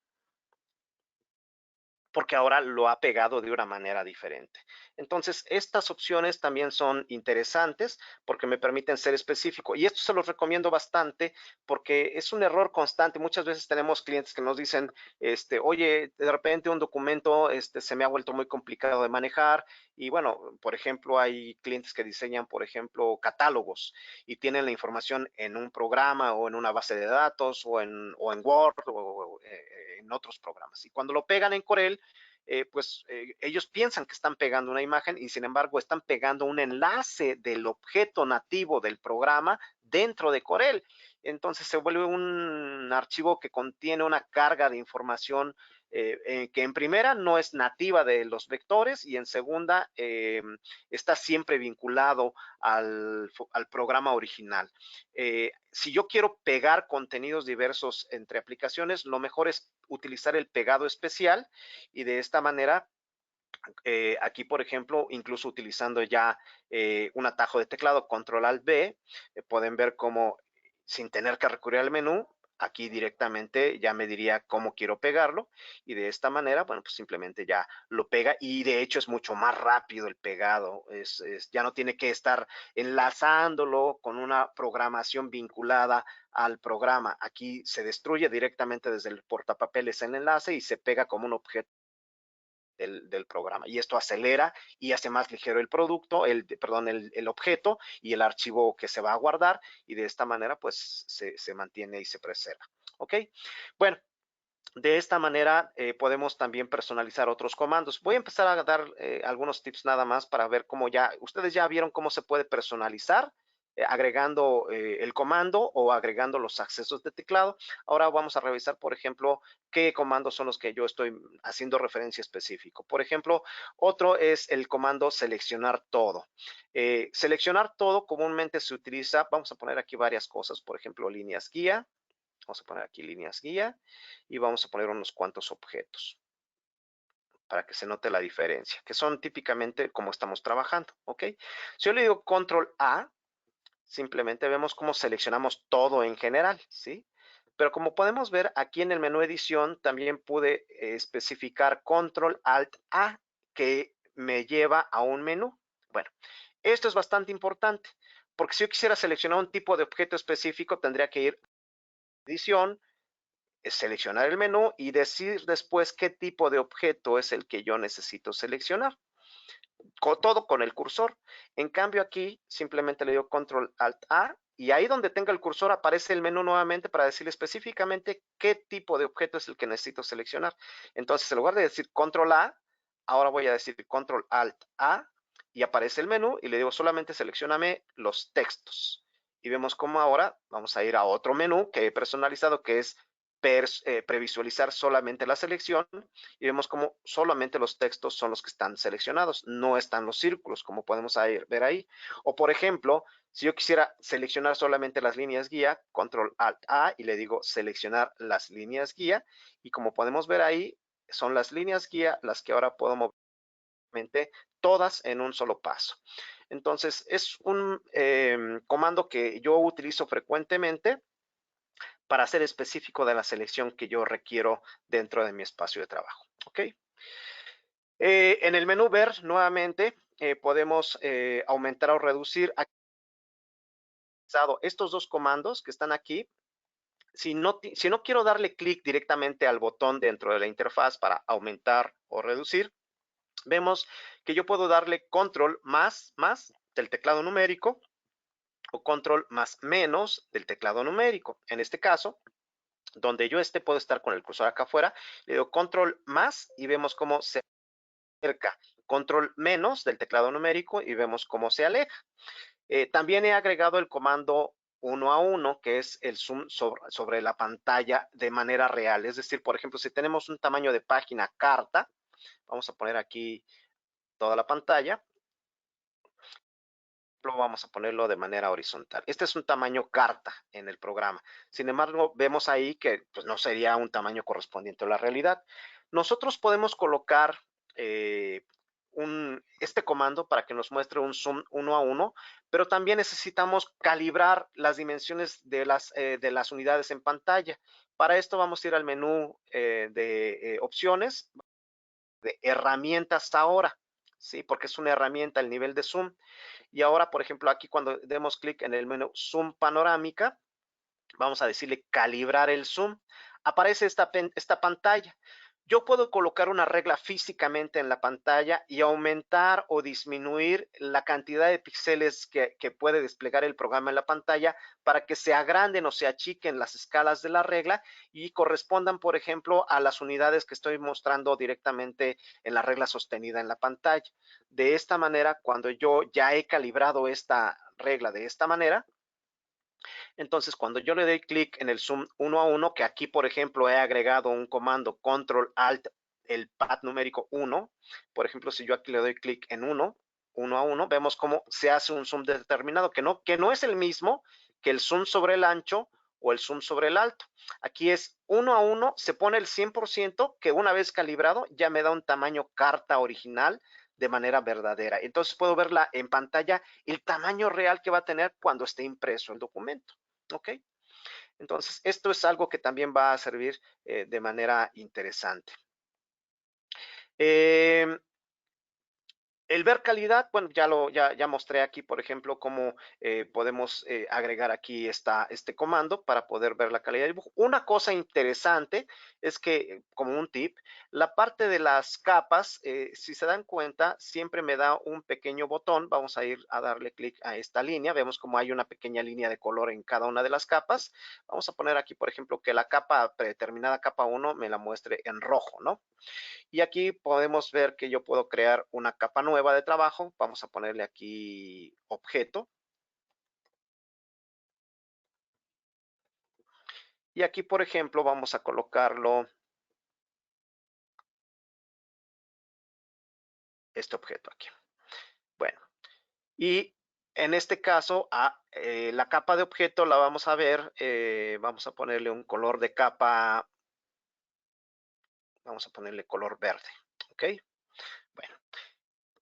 porque ahora lo ha pegado de una manera diferente. Entonces, estas opciones también son interesantes porque me permiten ser específico. Y esto se los recomiendo bastante porque es un error constante. Muchas veces tenemos clientes que nos dicen, oye, de repente un documento se me ha vuelto muy complicado de manejar. Y bueno, por ejemplo, hay clientes que diseñan, por ejemplo, catálogos y tienen la información en un programa o en una base de datos o en Word o en otros programas. Y cuando lo pegan en Corel, pues ellos piensan que están pegando una imagen y sin embargo están pegando un enlace del objeto nativo del programa dentro de Corel. Entonces se vuelve un archivo que contiene una carga de información que en primera no es nativa de los vectores y en segunda está siempre vinculado al programa original. Si yo quiero pegar contenidos diversos entre aplicaciones, lo mejor es utilizar el pegado especial y de esta manera aquí, por ejemplo, incluso utilizando ya un atajo de teclado, Control Alt B, pueden ver cómo sin tener que recurrir al menú, aquí directamente ya me diría cómo quiero pegarlo y de esta manera, bueno, pues simplemente ya lo pega y de hecho es mucho más rápido el pegado, ya no tiene que estar enlazándolo con una programación vinculada al programa. Aquí se destruye directamente desde el portapapeles el enlace y se pega como un objeto del programa. Y esto acelera y hace más ligero el producto, perdón, el objeto y el archivo que se va a guardar y de esta manera pues se mantiene y se preserva. ¿Ok? Bueno, de esta manera podemos también personalizar otros comandos. Voy a empezar a dar algunos tips nada más para ver cómo ustedes ya vieron cómo se puede personalizar agregando el comando o agregando los accesos de teclado. Ahora vamos a revisar, por ejemplo, qué comandos son los que yo estoy haciendo referencia específico. Por ejemplo, otro es el comando seleccionar todo. Seleccionar todo comúnmente se utiliza, vamos a poner aquí varias cosas, por ejemplo, líneas guía. Vamos a poner aquí líneas guía y vamos a poner unos cuantos objetos para que se note la diferencia, que son típicamente como estamos trabajando, ¿ok? Si yo le digo control A, simplemente vemos cómo seleccionamos todo en general, ¿sí? Pero como podemos ver aquí en el menú edición, también pude especificar control alt A, que me lleva a un menú. Bueno, esto es bastante importante, porque si yo quisiera seleccionar un tipo de objeto específico, tendría que ir a edición, seleccionar el menú y decir después qué tipo de objeto es el que yo necesito seleccionar. Todo con el cursor. En cambio aquí simplemente le digo control alt A y ahí donde tenga el cursor aparece el menú nuevamente para decirle específicamente qué tipo de objeto es el que necesito seleccionar. Entonces en lugar de decir control A, ahora voy a decir control alt A y aparece el menú y le digo solamente seleccioname los textos. Y vemos cómo ahora vamos a ir a otro menú que he personalizado que es previsualizar solamente la selección y vemos como solamente los textos son los que están seleccionados, no están los círculos, como podemos ver ahí. O por ejemplo, si yo quisiera seleccionar solamente las líneas guía, control alt A y le digo seleccionar las líneas guía y como podemos ver ahí, son las líneas guía las que ahora puedo mover todas en un solo paso. Entonces es un comando que yo utilizo frecuentemente para ser específico de la selección que yo requiero dentro de mi espacio de trabajo. ¿Ok? En el menú ver, nuevamente, podemos aumentar o reducir estos dos comandos que están aquí. Si no quiero darle clic directamente al botón dentro de la interfaz para aumentar o reducir, vemos que yo puedo darle control más del teclado numérico o control más menos del teclado numérico. En este caso, donde yo puedo estar con el cursor acá afuera, le doy control más y vemos cómo se acerca, control menos del teclado numérico y vemos cómo se aleja. También he agregado el comando 1 a 1, que es el zoom sobre la pantalla de manera real. Es decir, por ejemplo, si tenemos un tamaño de página carta, vamos a poner aquí toda la pantalla, vamos a ponerlo de manera horizontal. Este es un tamaño carta en el programa. Sin embargo, vemos ahí que pues, no sería un tamaño correspondiente a la realidad. Nosotros podemos colocar este comando para que nos muestre un zoom 1 a 1, pero también necesitamos calibrar las dimensiones de las unidades en pantalla. Para esto vamos a ir al menú de opciones, de herramientas ahora, ¿sí? Porque es una herramienta el nivel de zoom. Y ahora, por ejemplo, aquí cuando demos clic en el menú Zoom Panorámica, vamos a decirle calibrar el zoom. Aparece esta pantalla. Yo puedo colocar una regla físicamente en la pantalla y aumentar o disminuir la cantidad de píxeles que puede desplegar el programa en la pantalla para que se agranden o se achiquen las escalas de la regla y correspondan, por ejemplo, a las unidades que estoy mostrando directamente en la regla sostenida en la pantalla. De esta manera, cuando yo ya he calibrado esta regla de esta manera, Entonces, cuando yo le doy clic en el zoom 1 a 1, que aquí, por ejemplo, he agregado un comando control alt, el pad numérico 1, por ejemplo, si yo aquí le doy clic en 1 a 1, vemos cómo se hace un zoom determinado, que no es el mismo que el zoom sobre el ancho o el zoom sobre el alto. Aquí es 1 a 1, se pone el 100%, que una vez calibrado ya me da un tamaño carta original de manera verdadera. Entonces puedo verla en pantalla el tamaño real que va a tener cuando esté impreso el documento. ¿Ok? Entonces, esto es algo que también va a servir de manera interesante. Eh, el ver calidad, bueno, ya mostré aquí, por ejemplo, cómo podemos agregar aquí este comando para poder ver la calidad de dibujo. Una cosa interesante es que, como un tip, la parte de las capas, si se dan cuenta, siempre me da un pequeño botón. Vamos a ir a darle clic a esta línea. Vemos como hay una pequeña línea de color en cada una de las capas. Vamos a poner aquí, por ejemplo, que la capa predeterminada, capa 1, me la muestre en rojo, ¿no? Y aquí podemos ver que yo puedo crear una capa nueva de trabajo. Vamos a ponerle aquí objeto. Y aquí, por ejemplo, vamos a colocarlo este objeto aquí. Bueno, y en este caso, la capa de objeto la vamos a ver. Vamos a ponerle un color de capa. Vamos a ponerle color verde. ¿Ok? Bueno.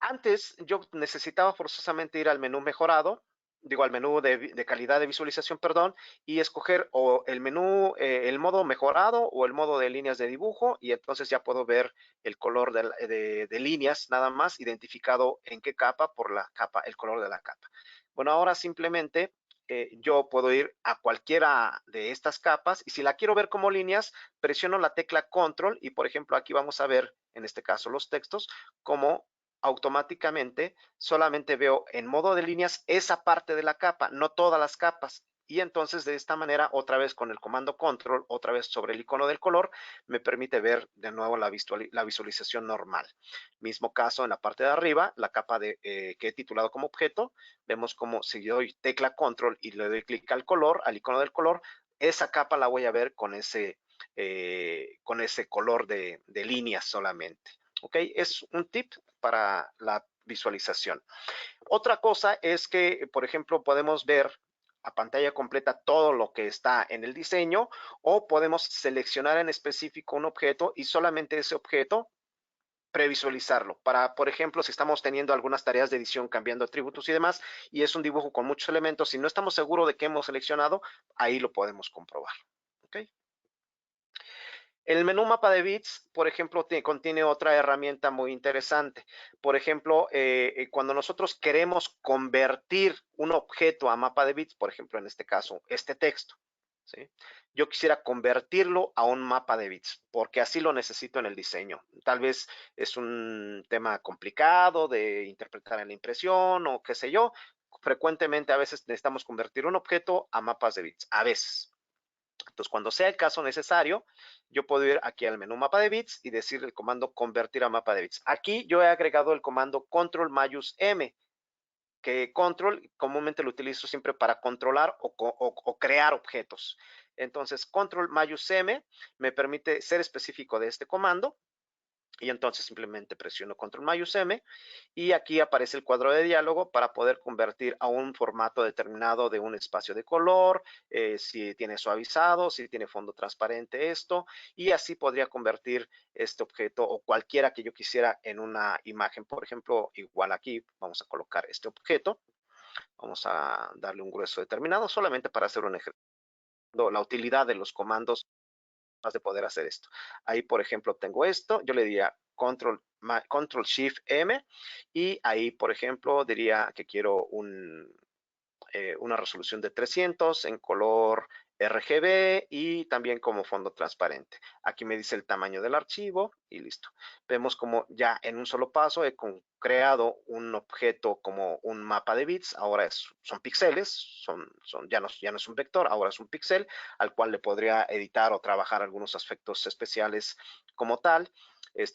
Antes yo necesitaba forzosamente ir al menú mejorado, digo al menú de calidad de visualización, perdón, y escoger o el menú, el modo mejorado o el modo de líneas de dibujo, y entonces ya puedo ver el color de líneas nada más identificado en qué capa por la capa, el color de la capa. Bueno, ahora simplemente yo puedo ir a cualquiera de estas capas y si la quiero ver como líneas, presiono la tecla control y por ejemplo aquí vamos a ver, en este caso los textos, como automáticamente solamente veo en modo de líneas esa parte de la capa, no todas las capas. Y entonces de esta manera, otra vez con el comando control, otra vez sobre el icono del color, me permite ver de nuevo la visualización normal. Mismo caso en la parte de arriba, la capa que he titulado como objeto, vemos como si yo doy tecla control y le doy clic al color, al icono del color, esa capa la voy a ver con ese color de líneas solamente. ¿Ok? Es un tip para la visualización. Otra cosa es que, por ejemplo, podemos ver a pantalla completa todo lo que está en el diseño o podemos seleccionar en específico un objeto y solamente ese objeto previsualizarlo para, por ejemplo, si estamos teniendo algunas tareas de edición cambiando atributos y demás y es un dibujo con muchos elementos, si no estamos seguros de qué hemos seleccionado, ahí lo podemos comprobar. ¿Ok? El menú mapa de bits, por ejemplo, contiene otra herramienta muy interesante. Por ejemplo, cuando nosotros queremos convertir un objeto a mapa de bits, por ejemplo, en este caso, este texto, ¿sí? Yo quisiera convertirlo a un mapa de bits, porque así lo necesito en el diseño. Tal vez es un tema complicado de interpretar en la impresión o qué sé yo. Frecuentemente a veces necesitamos convertir un objeto a mapas de bits, a veces. Entonces, cuando sea el caso necesario, yo puedo ir aquí al menú mapa de bits y decir el comando convertir a mapa de bits. Aquí yo he agregado el comando control mayús M, que control comúnmente lo utilizo siempre para controlar o crear objetos. Entonces, control mayús M me permite ser específico de este comando y entonces simplemente presiono control mayús M y aquí aparece el cuadro de diálogo para poder convertir a un formato determinado de un espacio de color, si tiene suavizado, si tiene fondo transparente esto, y así podría convertir este objeto o cualquiera que yo quisiera en una imagen. Por ejemplo, igual aquí vamos a colocar este objeto, vamos a darle un grueso determinado solamente para hacer un ejercicio, la utilidad de los comandos de poder hacer esto. Ahí, por ejemplo, tengo esto, yo le diría control Shift M y ahí, por ejemplo, diría que quiero una resolución de 300 en color RGB y también como fondo transparente. Aquí me dice el tamaño del archivo y listo. Vemos como ya en un solo paso he creado un objeto como un mapa de bits. Ahora son píxeles, ya no es un vector, ahora es un píxel al cual le podría editar o trabajar algunos aspectos especiales como tal.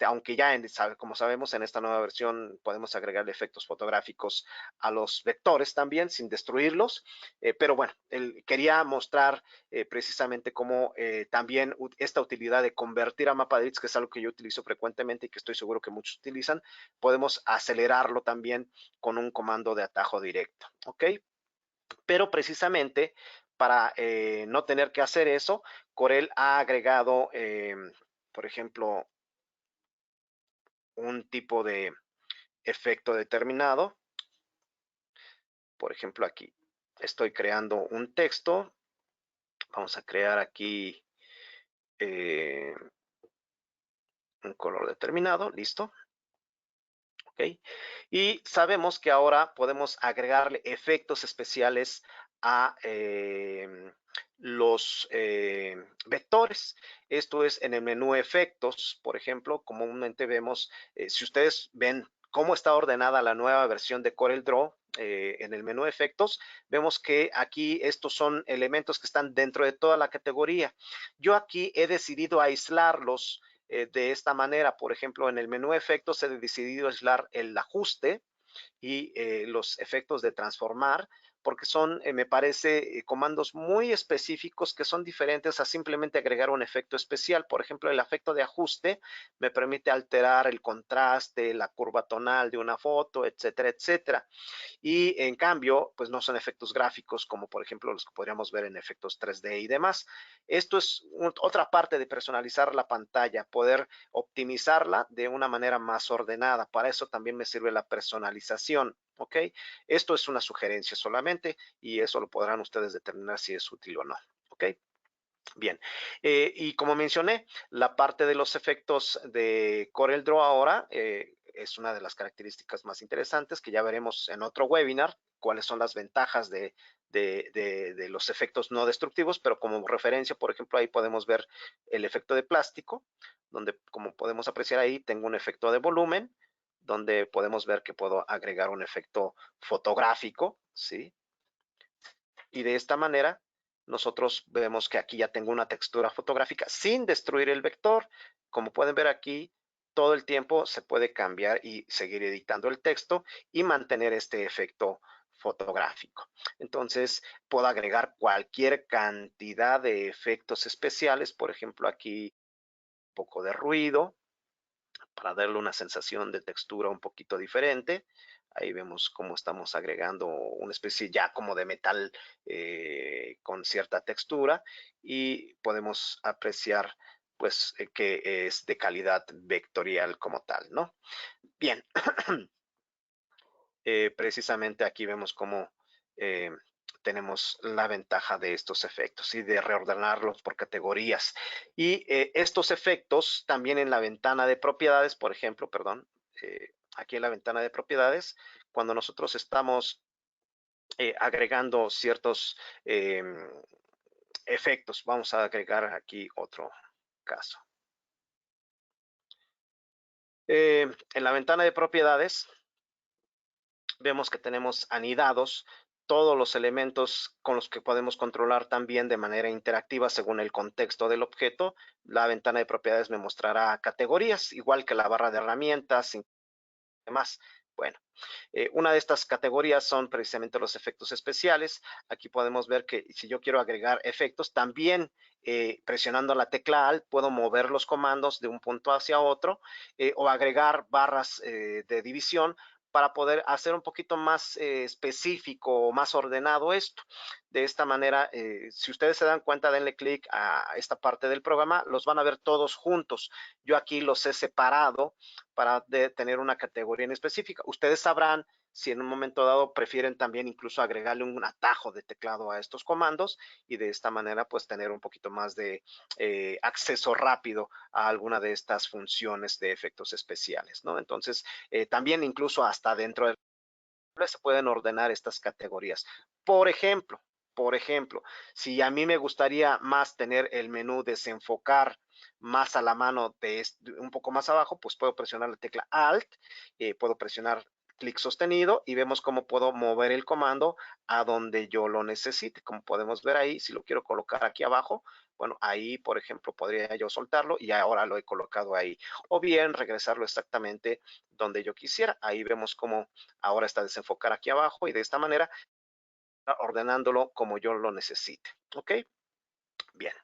aunque ya, como sabemos, en esta nueva versión podemos agregar efectos fotográficos a los vectores también, sin destruirlos. Pero bueno, quería mostrar precisamente cómo también esta utilidad de convertir a mapa de bits, que es algo que yo utilizo frecuentemente y que estoy seguro que muchos utilizan, podemos acelerarlo también con un comando de atajo directo, ¿ok? Pero precisamente para no tener que hacer eso, Corel ha agregado, por ejemplo, un tipo de efecto determinado. Por ejemplo, aquí estoy creando un texto. Vamos a crear aquí un color determinado. Listo. ¿Ok? Y sabemos que ahora podemos agregarle efectos especiales a los vectores. Esto es en el menú efectos, por ejemplo, comúnmente vemos, si ustedes ven cómo está ordenada la nueva versión de CorelDRAW en el menú efectos, vemos que aquí estos son elementos que están dentro de toda la categoría. Yo aquí he decidido aislarlos de esta manera. Por ejemplo, en el menú efectos he decidido aislar el ajuste y los efectos de transformar, porque son, me parece, comandos muy específicos que son diferentes a simplemente agregar un efecto especial. Por ejemplo, el efecto de ajuste me permite alterar el contraste, la curva tonal de una foto, etcétera, etcétera. Y en cambio, pues no son efectos gráficos como por ejemplo los que podríamos ver en efectos 3D y demás. Esto es otra parte de personalizar la pantalla, poder optimizarla de una manera más ordenada. Para eso también me sirve la personalización, ¿ok? Esto es una sugerencia solamente y eso lo podrán ustedes determinar si es útil o no, ¿ok? Bien, y como mencioné, la parte de los efectos de CorelDRAW ahora es una de las características más interesantes que ya veremos en otro webinar, cuáles son las ventajas de los efectos no destructivos, pero como referencia, por ejemplo, ahí podemos ver el efecto de plástico, donde como podemos apreciar ahí, tengo un efecto de volumen, donde podemos ver que puedo agregar un efecto fotográfico, ¿sí? Y de esta manera nosotros vemos que aquí ya tengo una textura fotográfica sin destruir el vector. Como pueden ver aquí, todo el tiempo se puede cambiar y seguir editando el texto y mantener este efecto fotográfico. Entonces, puedo agregar cualquier cantidad de efectos especiales. Por ejemplo, aquí un poco de ruido para darle una sensación de textura un poquito diferente. Ahí vemos cómo estamos agregando una especie ya como de metal con cierta textura y podemos apreciar pues que es de calidad vectorial como tal, ¿no? Bien, precisamente aquí vemos cómo tenemos la ventaja de estos efectos y de reordenarlos por categorías. Y estos efectos también en la ventana de propiedades, por ejemplo, perdón, aquí en la ventana de propiedades, cuando nosotros estamos agregando ciertos efectos, vamos a agregar aquí otro caso. En la ventana de propiedades, vemos que tenemos anidados todos los elementos con los que podemos controlar también de manera interactiva según el contexto del objeto. La ventana de propiedades me mostrará categorías, igual que la barra de herramientas y demás. Bueno, una de estas categorías son precisamente los efectos especiales. Aquí podemos ver que si yo quiero agregar efectos, también presionando la tecla Alt puedo mover los comandos de un punto hacia otro o agregar barras de división para poder hacer un poquito más específico o más ordenado esto. De esta manera, si ustedes se dan cuenta, denle clic a esta parte del programa, los van a ver todos juntos. Yo aquí los he separado para tener una categoría en específica. Ustedes sabrán si en un momento dado prefieren también incluso agregarle un atajo de teclado a estos comandos y de esta manera pues tener un poquito más de acceso rápido a alguna de estas funciones de efectos especiales, ¿no? Entonces, también incluso hasta dentro del se pueden ordenar estas categorías. Por ejemplo, si a mí me gustaría más tener el menú desenfocar más a la mano de un poco más abajo, pues puedo presionar la tecla Alt, puedo presionar clic sostenido y vemos cómo puedo mover el comando a donde yo lo necesite. Como podemos ver ahí, si lo quiero colocar aquí abajo, bueno, ahí, por ejemplo, podría yo soltarlo y ahora lo he colocado ahí. O bien regresarlo exactamente donde yo quisiera. Ahí vemos cómo ahora está desenfocar aquí abajo y de esta manera ordenándolo como yo lo necesite. ¿Ok? Bien.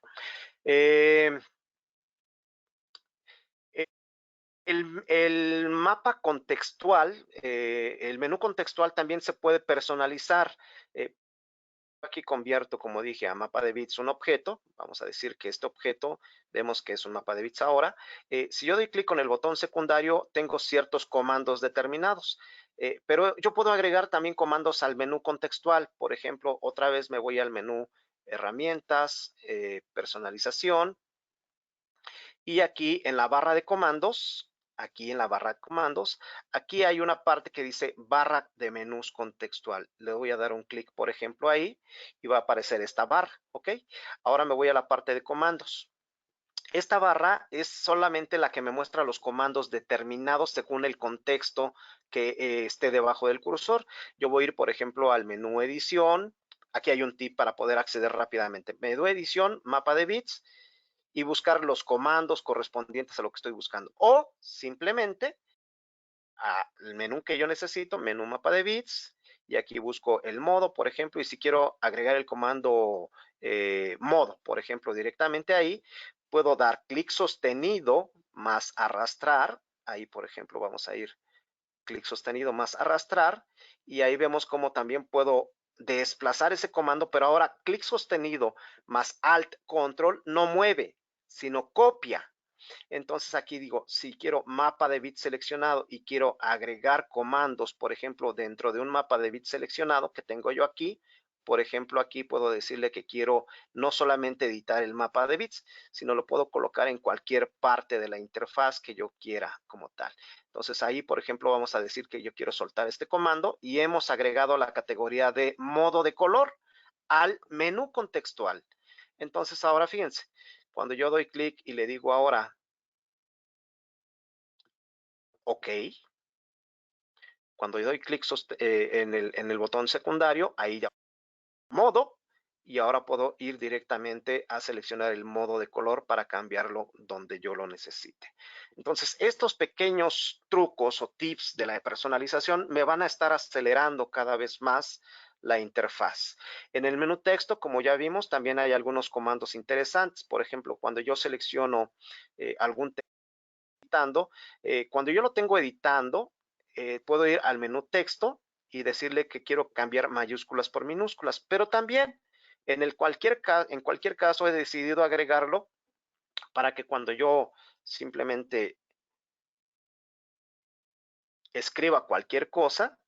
El mapa contextual, el menú contextual también se puede personalizar. Aquí convierto, como dije, a mapa de bits un objeto. Vamos a decir que este objeto, vemos que es un mapa de bits ahora. Si yo doy clic con el botón secundario, tengo ciertos comandos determinados. Pero yo puedo agregar también comandos al menú contextual. Por ejemplo, otra vez me voy al menú herramientas, personalización. Y aquí en la barra de comandos, aquí hay una parte que dice barra de menús contextual. Le voy a dar un clic, por ejemplo, ahí y va a aparecer esta barra, ¿ok? Ahora me voy a la parte de comandos. Esta barra es solamente la que me muestra los comandos determinados según el contexto que esté debajo del cursor. Yo voy a ir, por ejemplo, al menú edición. Aquí hay un tip para poder acceder rápidamente. Menú edición, mapa de bits y buscar los comandos correspondientes a lo que estoy buscando. O simplemente al menú que yo necesito, menú mapa de bits, y aquí busco el modo, por ejemplo, y si quiero agregar el comando modo, por ejemplo, directamente ahí, puedo dar clic sostenido más arrastrar, ahí por ejemplo vamos a ir clic sostenido más arrastrar, y ahí vemos cómo también puedo desplazar ese comando, pero ahora clic sostenido más alt control no mueve, sino copia. Entonces aquí digo, si quiero mapa de bits seleccionado y quiero agregar comandos, por ejemplo, dentro de un mapa de bits seleccionado que tengo yo aquí, por ejemplo, aquí puedo decirle que quiero no solamente editar el mapa de bits, sino lo puedo colocar en cualquier parte de la interfaz que yo quiera como tal. Entonces ahí, por ejemplo, vamos a decir que yo quiero soltar este comando y hemos agregado la categoría de modo de color al menú contextual. Entonces ahora fíjense, cuando yo doy clic y le digo ahora OK. Cuando yo doy clic en el botón secundario, ahí ya modo, y ahora puedo ir directamente a seleccionar el modo de color para cambiarlo donde yo lo necesite. Entonces, estos pequeños trucos o tips de la personalización me van a estar acelerando cada vez más la interfaz. En el menú texto, como ya vimos, también hay algunos comandos interesantes. Por ejemplo, cuando yo selecciono algún texto editando, cuando yo lo tengo editando, puedo ir al menú texto y decirle que quiero cambiar mayúsculas por minúsculas, pero también en cualquier caso he decidido agregarlo para que cuando yo simplemente escriba cualquier cosa,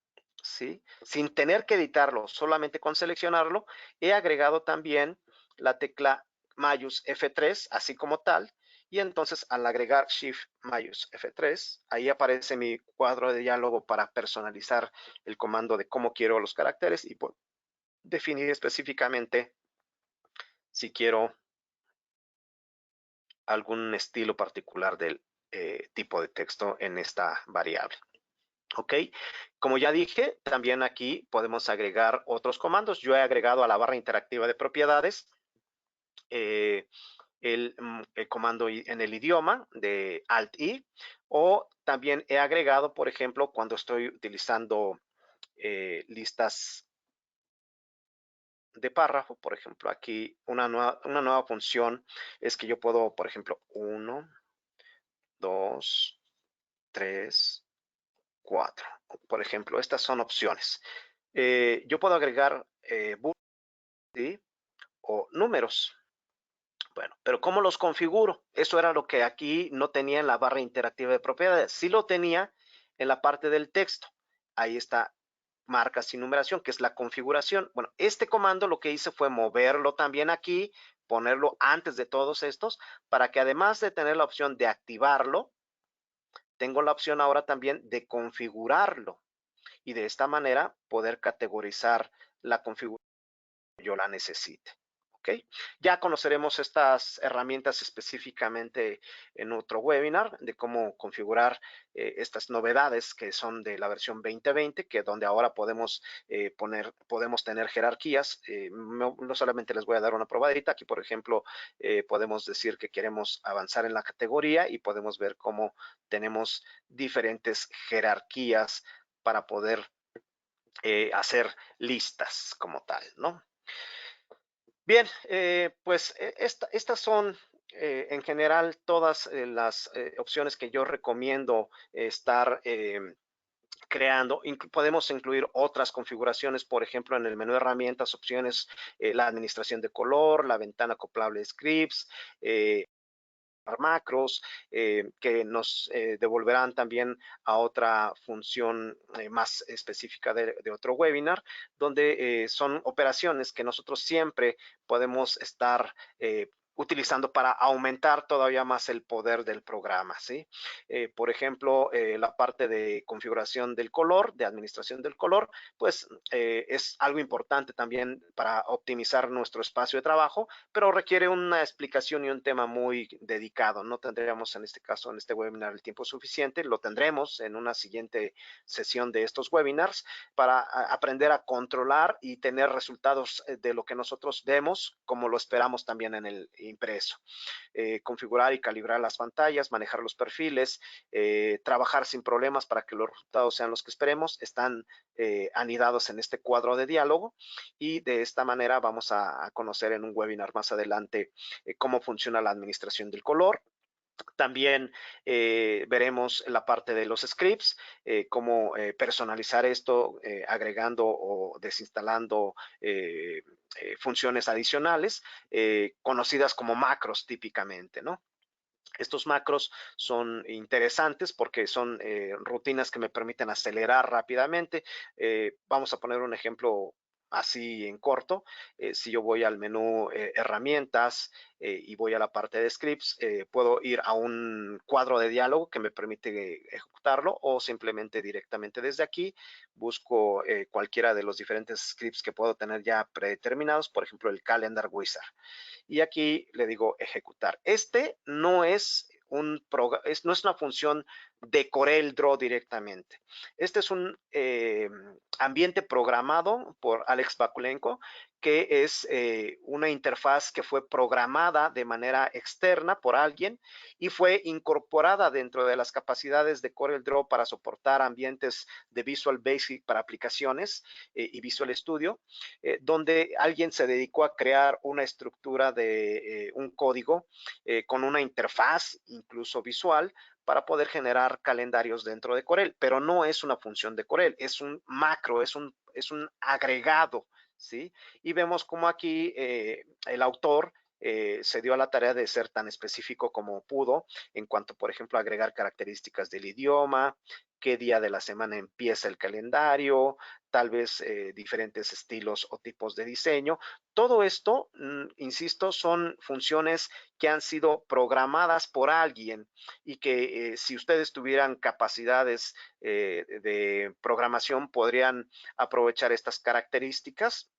¿sí? Sin tener que editarlo, solamente con seleccionarlo, he agregado también la tecla mayús F3, así como tal, y entonces al agregar Shift mayús F3, ahí aparece mi cuadro de diálogo para personalizar el comando de cómo quiero los caracteres y definir específicamente si quiero algún estilo particular del tipo de texto en esta variable. ¿Ok? Como ya dije, también aquí podemos agregar otros comandos. Yo he agregado a la barra interactiva de propiedades el comando en el idioma de Alt-I, o también he agregado, por ejemplo, cuando estoy utilizando listas de párrafo, por ejemplo, aquí una nueva función es que yo puedo, por ejemplo, 1, 2, 3, 4. Por ejemplo, estas son opciones. Yo puedo agregar ¿sí? O números. Bueno, pero ¿cómo los configuro? Eso era lo que aquí no tenía en la barra interactiva de propiedades. Sí lo tenía en la parte del texto. Ahí está marcas y numeración, que es la configuración. Bueno, este comando lo que hice fue moverlo también aquí, ponerlo antes de todos estos, para que además de tener la opción de activarlo, tengo la opción ahora también de configurarlo. Y de esta manera poder categorizar la configuración que yo la necesite. ¿ok? Ya conoceremos estas herramientas específicamente en otro webinar de cómo configurar estas novedades que son de la versión 2020, que donde ahora podemos podemos tener jerarquías. No solamente les voy a dar una probadita, aquí por ejemplo podemos decir que queremos avanzar en la categoría y podemos ver cómo tenemos diferentes jerarquías para poder hacer listas como tal, ¿no? Bien, pues estas son en general todas las opciones que yo recomiendo estar creando. Podemos incluir otras configuraciones, por ejemplo, en el menú de herramientas, opciones, la administración de color, la ventana acoplable de scripts, macros, que nos devolverán también a otra función más específica de otro webinar, donde son operaciones que nosotros siempre podemos estar utilizando para aumentar todavía más el poder del programa, ¿sí? Por ejemplo, la parte de configuración del color, de administración del color, pues es algo importante también para optimizar nuestro espacio de trabajo, pero requiere una explicación y un tema muy dedicado. No tendríamos en este caso, en este webinar, el tiempo suficiente. Lo tendremos en una siguiente sesión de estos webinars para aprender a controlar y tener resultados de lo que nosotros vemos, como lo esperamos también en el impreso. Configurar y calibrar las pantallas, manejar los perfiles, trabajar sin problemas para que los resultados sean los que esperemos, están anidados en este cuadro de diálogo, y de esta manera vamos a conocer en un webinar más adelante cómo funciona la administración del color. También veremos la parte de los scripts, cómo personalizar esto, agregando o desinstalando funciones adicionales, conocidas como macros típicamente, ¿no? Estos macros son interesantes porque son rutinas que me permiten acelerar rápidamente. Vamos a poner un ejemplo así en corto. Si yo voy al menú herramientas y voy a la parte de scripts, puedo ir a un cuadro de diálogo que me permite ejecutarlo, o simplemente directamente desde aquí busco cualquiera de los diferentes scripts que puedo tener ya predeterminados, por ejemplo el Calendar Wizard, y aquí le digo ejecutar. Este no es no es una función de Corel Draw directamente. Este es un ambiente programado por Alex Vakulenko, que es una interfaz que fue programada de manera externa por alguien y fue incorporada dentro de las capacidades de Corel Draw para soportar ambientes de Visual Basic para aplicaciones y Visual Studio, donde alguien se dedicó a crear una estructura de un código con una interfaz incluso visual para poder generar calendarios dentro de Corel, pero no es una función de Corel, es un macro, es un agregado, ¿sí? Y vemos como aquí el autor se dio a la tarea de ser tan específico como pudo en cuanto, por ejemplo, a agregar características del idioma, qué día de la semana empieza el calendario, tal vez diferentes estilos o tipos de diseño. Todo esto, insisto, son funciones que han sido programadas por alguien y que si ustedes tuvieran capacidades de programación podrían aprovechar estas características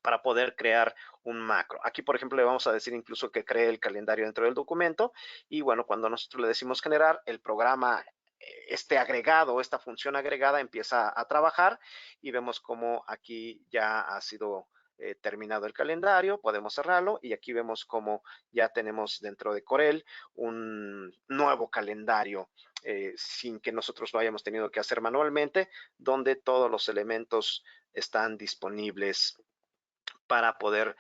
para poder crear un macro. Aquí, por ejemplo, le vamos a decir incluso que cree el calendario dentro del documento, y bueno, cuando nosotros le decimos generar, el programa, este agregado, esta función agregada empieza a trabajar, y vemos cómo aquí ya ha sido terminado el calendario. Podemos cerrarlo y aquí vemos cómo ya tenemos dentro de Corel un nuevo calendario sin que nosotros lo hayamos tenido que hacer manualmente, donde todos los elementos están disponibles para poder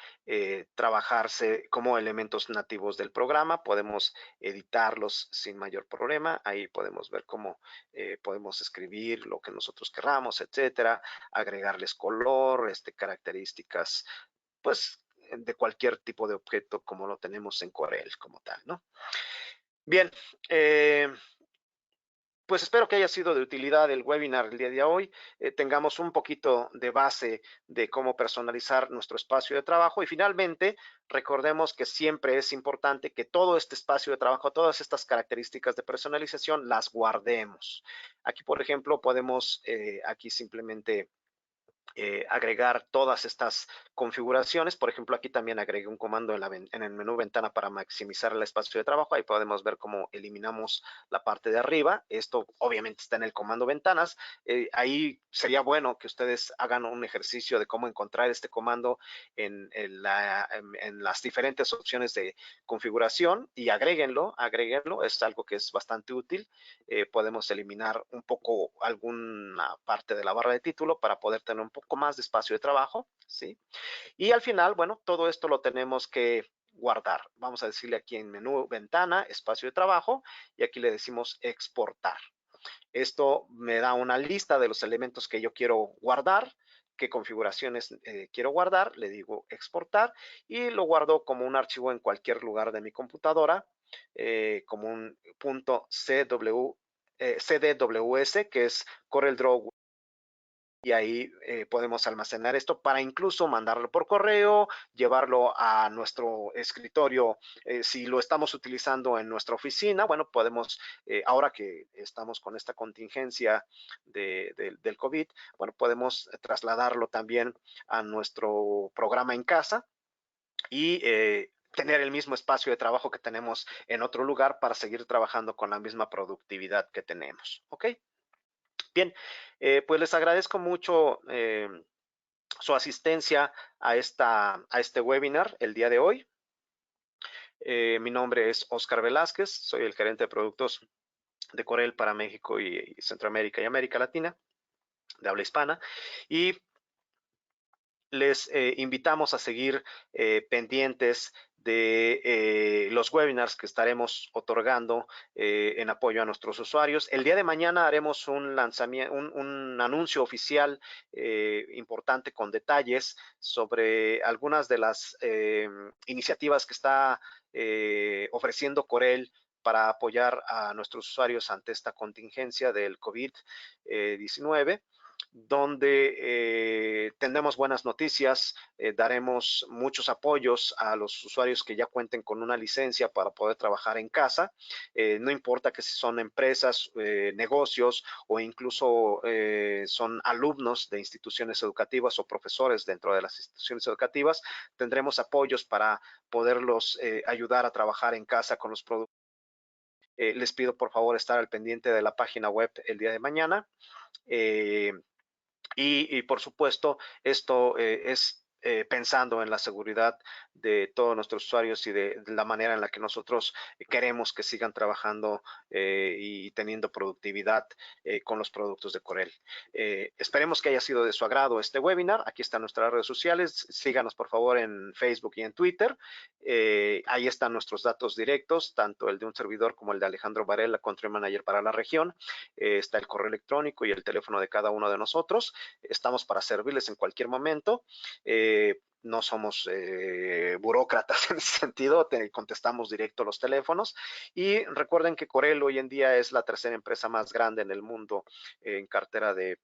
trabajarse como elementos nativos del programa. Podemos editarlos sin mayor problema. Ahí podemos ver cómo podemos escribir lo que nosotros querramos, etcétera, agregarles color, características, pues de cualquier tipo de objeto como lo tenemos en Corel como tal, ¿no? Bien, pues espero que haya sido de utilidad el webinar el día de hoy, tengamos un poquito de base de cómo personalizar nuestro espacio de trabajo, y finalmente recordemos que siempre es importante que todo este espacio de trabajo, todas estas características de personalización las guardemos. Aquí, por ejemplo, podemos aquí simplemente agregar todas estas configuraciones. Por ejemplo, aquí también agregué un comando en el menú ventana para maximizar el espacio de trabajo. Ahí podemos ver cómo eliminamos la parte de arriba. Esto obviamente está en el comando ventanas. Ahí sería bueno que ustedes hagan un ejercicio de cómo encontrar este comando en las diferentes opciones de configuración y agréguenlo. Es algo que es bastante útil. Podemos eliminar un poco alguna parte de la barra de título para poder tener un poco más de espacio de trabajo, ¿sí? Y al final, bueno, todo esto lo tenemos que guardar. Vamos a decirle aquí en menú, ventana, espacio de trabajo, y aquí le decimos exportar. Esto me da una lista de los elementos que yo quiero guardar, qué configuraciones quiero guardar, le digo exportar y lo guardo como un archivo en cualquier lugar de mi computadora, como un .cdws, que es CorelDRAW, y ahí podemos almacenar esto para incluso mandarlo por correo, llevarlo a nuestro escritorio. Si lo estamos utilizando en nuestra oficina, bueno, podemos, ahora que estamos con esta contingencia del COVID, bueno, podemos trasladarlo también a nuestro programa en casa y tener el mismo espacio de trabajo que tenemos en otro lugar para seguir trabajando con la misma productividad que tenemos. ¿Ok? Bien, pues les agradezco mucho su asistencia a este webinar el día de hoy. Mi nombre es Oscar Velázquez, soy el gerente de productos de Corel para México y Centroamérica y América Latina, de habla hispana, y les invitamos a seguir pendientes de los webinars que estaremos otorgando en apoyo a nuestros usuarios. El día de mañana haremos un lanzamiento, un anuncio oficial importante con detalles sobre algunas de las iniciativas que está ofreciendo Corel para apoyar a nuestros usuarios ante esta contingencia del COVID-19, donde tendremos buenas noticias, daremos muchos apoyos a los usuarios que ya cuenten con una licencia para poder trabajar en casa. No importa que si son empresas, negocios o incluso son alumnos de instituciones educativas o profesores dentro de las instituciones educativas, tendremos apoyos para poderlos ayudar a trabajar en casa con los productos. Les pido por favor estar al pendiente de la página web el día de mañana. Eh, por supuesto, esto es pensando en la seguridad de todos nuestros usuarios y de la manera en la que nosotros queremos que sigan trabajando y teniendo productividad con los productos de Corel. Esperemos que haya sido de su agrado este webinar. Aquí están nuestras redes sociales. Síganos por favor en Facebook y en Twitter. Ahí están nuestros datos directos, tanto el de un servidor como el de Alejandro Varela, Country Manager para la región. Está el correo electrónico y el teléfono de cada uno de nosotros. Estamos para servirles en cualquier momento. No somos burócratas en ese sentido, contestamos directo los teléfonos. Y recuerden que Corel hoy en día es la tercera empresa más grande en el mundo en cartera de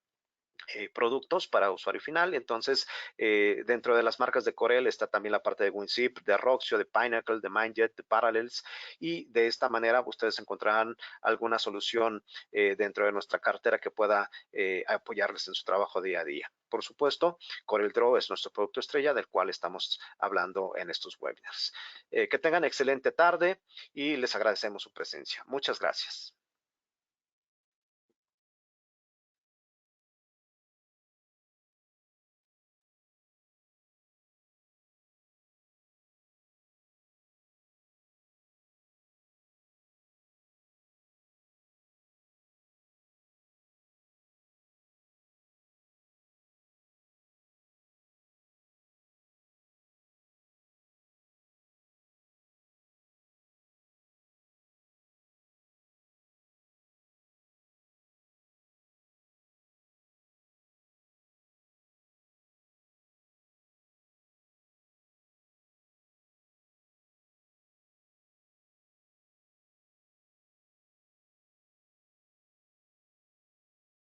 productos para usuario final. Entonces, dentro de las marcas de Corel está también la parte de WinZip, de Roxio, de Pinnacle, de Mindjet, de Parallels, y de esta manera ustedes encontrarán alguna solución dentro de nuestra cartera que pueda apoyarles en su trabajo día a día. Por supuesto, CorelDRAW es nuestro producto estrella del cual estamos hablando en estos webinars. Que tengan excelente tarde y les agradecemos su presencia. Muchas gracias.